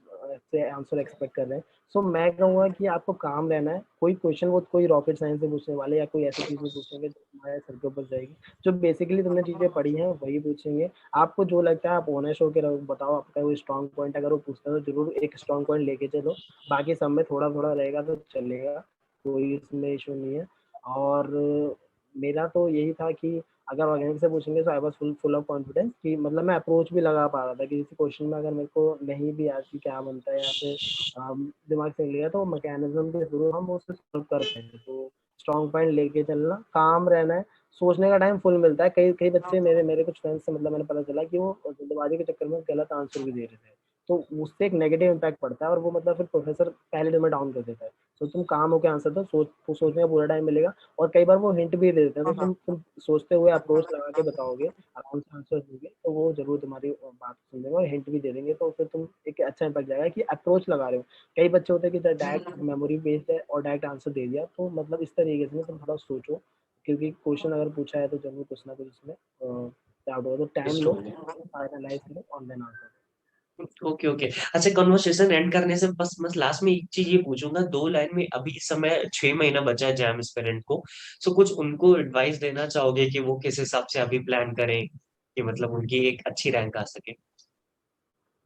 से आंसर एक्सपेक्ट कर रहे हैं। सो मैं कहूँगा कि आपको काम रहना है, कोई क्वेश्चन वो कोई रॉकेट साइंस से पूछने वाले या कोई ऐसी चीज़ में पूछेंगे जो तुम्हारे सर के ऊपर जाएगी। जो बेसिकली तुमने चीज़ें पढ़ी हैं वही पूछेंगे। आपको जो लगता है आप ऑनेस्ट होकर रहो, बताओ आपका कोई स्ट्रॉन्ग पॉइंट, अगर वो पूछता है तो जरूर एक स्ट्रॉन्ग पॉइंट लेके चलो। बाकी सब में थोड़ा थोड़ा रहेगा तो चलेगा, कोई इसमें इशू नहीं है। और मेरा तो यही था कि अगर ऑर्गेनिक से पूछेंगे तो I was full full of confidence कि मतलब मैं अप्रोच भी लगा पा रहा था कि किसी क्वेश्चन में अगर मेरे को नहीं भी आती क्या बनता है या फिर दिमाग से निकल गया तो मैकेनिज्म के थ्रू हम उससे सॉल्व कर पाएंगे। तो स्ट्रॉन्ग पॉइंट लेके चलना, काम रहना है, सोचने का टाइम फुल मिलता है। कई कई बच्चे मेरे मेरे कुछ फ्रेंड्स से मतलब मैंने पता चला कि वो जल्दबाजी के चक्कर में गलत आंसर भी दे रहे थे, तो उससे एक नेगेटिव इम्पैक्ट पड़ता है और वो मतलब फिर प्रोफेसर पहले दिन में डाउन कर देता है। तो तुम काम होकर आंसर दो, सोचने का पूरा टाइम मिलेगा। और कई बार वो हिंट भी दे देते हैं, तो तुम सोचते हुए अप्रोच लगा के बताओगे, आराम से आंसर दोगे, तो वो जरूर तुम्हारी बात सुन लेंगे और हिंट भी दे देंगे। तो फिर तुम एक अच्छा इम्पैक्ट जाएगा कि अप्रोच लगा रहे हो। कई बच्चे होते हैं कि डायरेक्ट मेमोरी बेस्ड है और डायरेक्ट आंसर दे दिया, तो मतलब इस तरीके से तुम थोड़ा सोचो, क्योंकि क्वेश्चन अगर पूछा है तो जरूर कुछ ना कुछ इसमें डाउट होगा। तो टाइम लो, फाइनलाइज करो और देन आंसर। Okay okay. अच्छा, कन्वर्सेशन एंड करने से बस लास्ट में एक चीज ये पूछूंगा, 2 लाइन में, अभी इस समय 6 महीना बचा है जैम एस्पिरेंट को, सो कुछ उनको एडवाइस देना चाहोगे कि वो किस हिसाब से अभी प्लान करें कि मतलब उनकी एक अच्छी रैंक आ सके?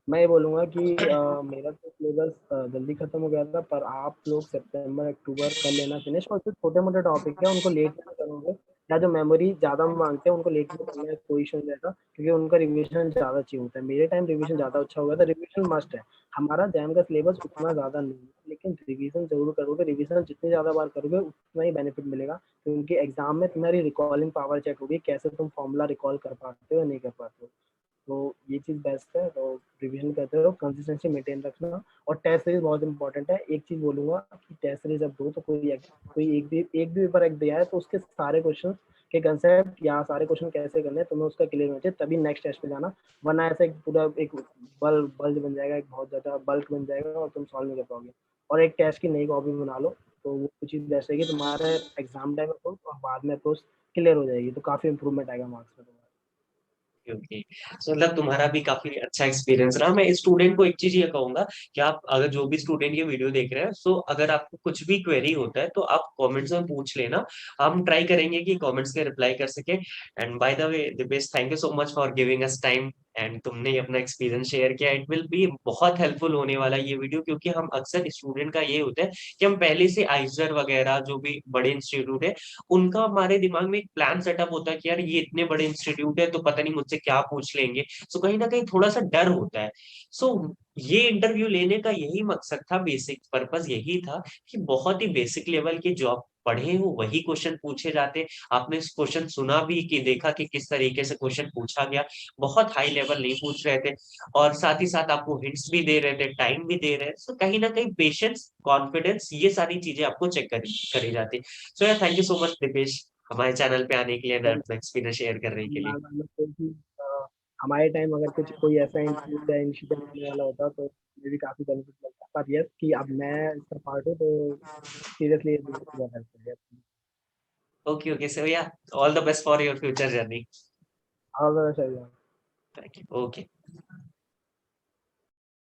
मैं ये बोलूँगा कि मेरा तो सिलेबस जल्दी खत्म हो गया था, पर आप लोग सितंबर अक्टूबर कर लेना फिनिश, और जो छोटे-मोटे टॉपिक है उनको लेट में करोगे या जो मेमोरी ज़्यादा माँगते हैं उनको लेट में करना है, कोई इश्यू नहीं रहता, क्योंकि उनका रिवीजन ज़्यादा चाहिए होता है। मेरे टाइम रिवीजन ज़्यादा अच्छा हो गया था, रिवीजन मस्ट है। हमारा जैम का सिलेबस उतना ज़्यादा नहीं है, लेकिन रिवीजन ज़रूर करोगे, रिवीजन जितनी ज़्यादा बार करोगे उतना ही बेनिफिट मिलेगा, क्योंकि एग्ज़ाम में तुम्हारी रिकॉलिंग पावर चेक होगी, कैसे तुम फॉर्मूला रिकॉल कर पाते हो या नहीं कर पाते हो। तो ये चीज़ बेस्ट है। तो रिवीजन करते रहो, कंसिस्टेंसी मेंटेन रखना। और टेस्ट सीरीज बहुत इंपॉर्टेंट है। एक चीज़ बोलूँगा कि टेस्ट सीरीज जब दो तो कोई एक भी पेपर एक दिया है तो उसके सारे क्वेश्चन के कंसेप्ट या सारे क्वेश्चन कैसे करने हैं तुम्हें उसका क्लियर होना चाहिए, तभी नेक्स्ट टेस्ट में जाना। वरना ऐसे एक पूरा एक बल्ज बन जाएगा, एक बहुत ज़्यादा बल्क बन जाएगा और तुम सॉल्व नहीं कर पाओगे। और एक टेस्ट की नई कॉपी बना लो, तो वो चीज़ बेस्ट रहेगी, तुम्हारे एग्जाम टाइम अप्रोच और बाद में अप्रोच क्लियर हो जाएगी, तो काफ़ी इंप्रूवमेंट आएगा मार्क्स में तुम्हारा। ओके। सो मतलब तुम्हारा भी काफी अच्छा एक्सपीरियंस रहा। मैं स्टूडेंट को एक चीज ये कहूंगा कि आप अगर जो भी स्टूडेंट ये वीडियो देख रहे हैं, सो अगर आपको कुछ भी क्वेरी होता है तो आप कमेंट्स में पूछ लेना। हम ट्राई करेंगे कि कमेंट्स के रिप्लाई कर सके। And by the way Dipesh, thank you so much for giving us time and तुमने अपना एक्सपीरियंस शेयर किया। इट विल बी बहुत हेल्पफुल होने वाला ये वीडियो, क्योंकि हम अक्सर स्टूडेंट का ये होता है कि हम पहले से आइजर वगैरह जो भी बड़े इंस्टीट्यूट है उनका हमारे दिमाग में एक प्लान सेटअप होता है कि यार ये इतने बड़े इंस्टीट्यूट है तो पता नहीं मुझसे क्या पूछ लेंगे। सो कहीं ना कहीं थोड़ा सा डर होता है। सो ये इंटरव्यू लेने का यही मकसद था, बेसिक पर्पस यही था कि बहुत ही बेसिक लेवल के जो आप पढ़े हो वही क्वेश्चन पूछे जाते। आपने इस क्वेश्चन सुना भी कि देखा कि किस तरीके से क्वेश्चन पूछा गया, बहुत हाई लेवल नहीं पूछ रहे थे। और साथ ही साथ आपको हिंट्स भी दे रहे थे, टाइम भी दे रहे हैं। सो कहीं ना कहीं पेशेंस, कॉन्फिडेंस, ये सारी चीजें आपको चेक करी जाती। सो यार thank you so much Dipesh, हमारे चैनल पे आने के लिए, अपना एक्सपीरियंस शेयर करने के लिए। हमारे टाइम अगर कुछ कोई ऐसा इंस्टीट्यूट या इनिशिएटिव होने वाला होता तो मुझे भी काफ़ी बेनिफिट लगता। पर यस कि अब मैं इसका पार्ट हूँ तो सीरियसली ये बहुत हेल्प करेगा। ओके ओके, सो या all the best for your future journey. हाँ, ज़रा चाहिए। Thank you. ओके।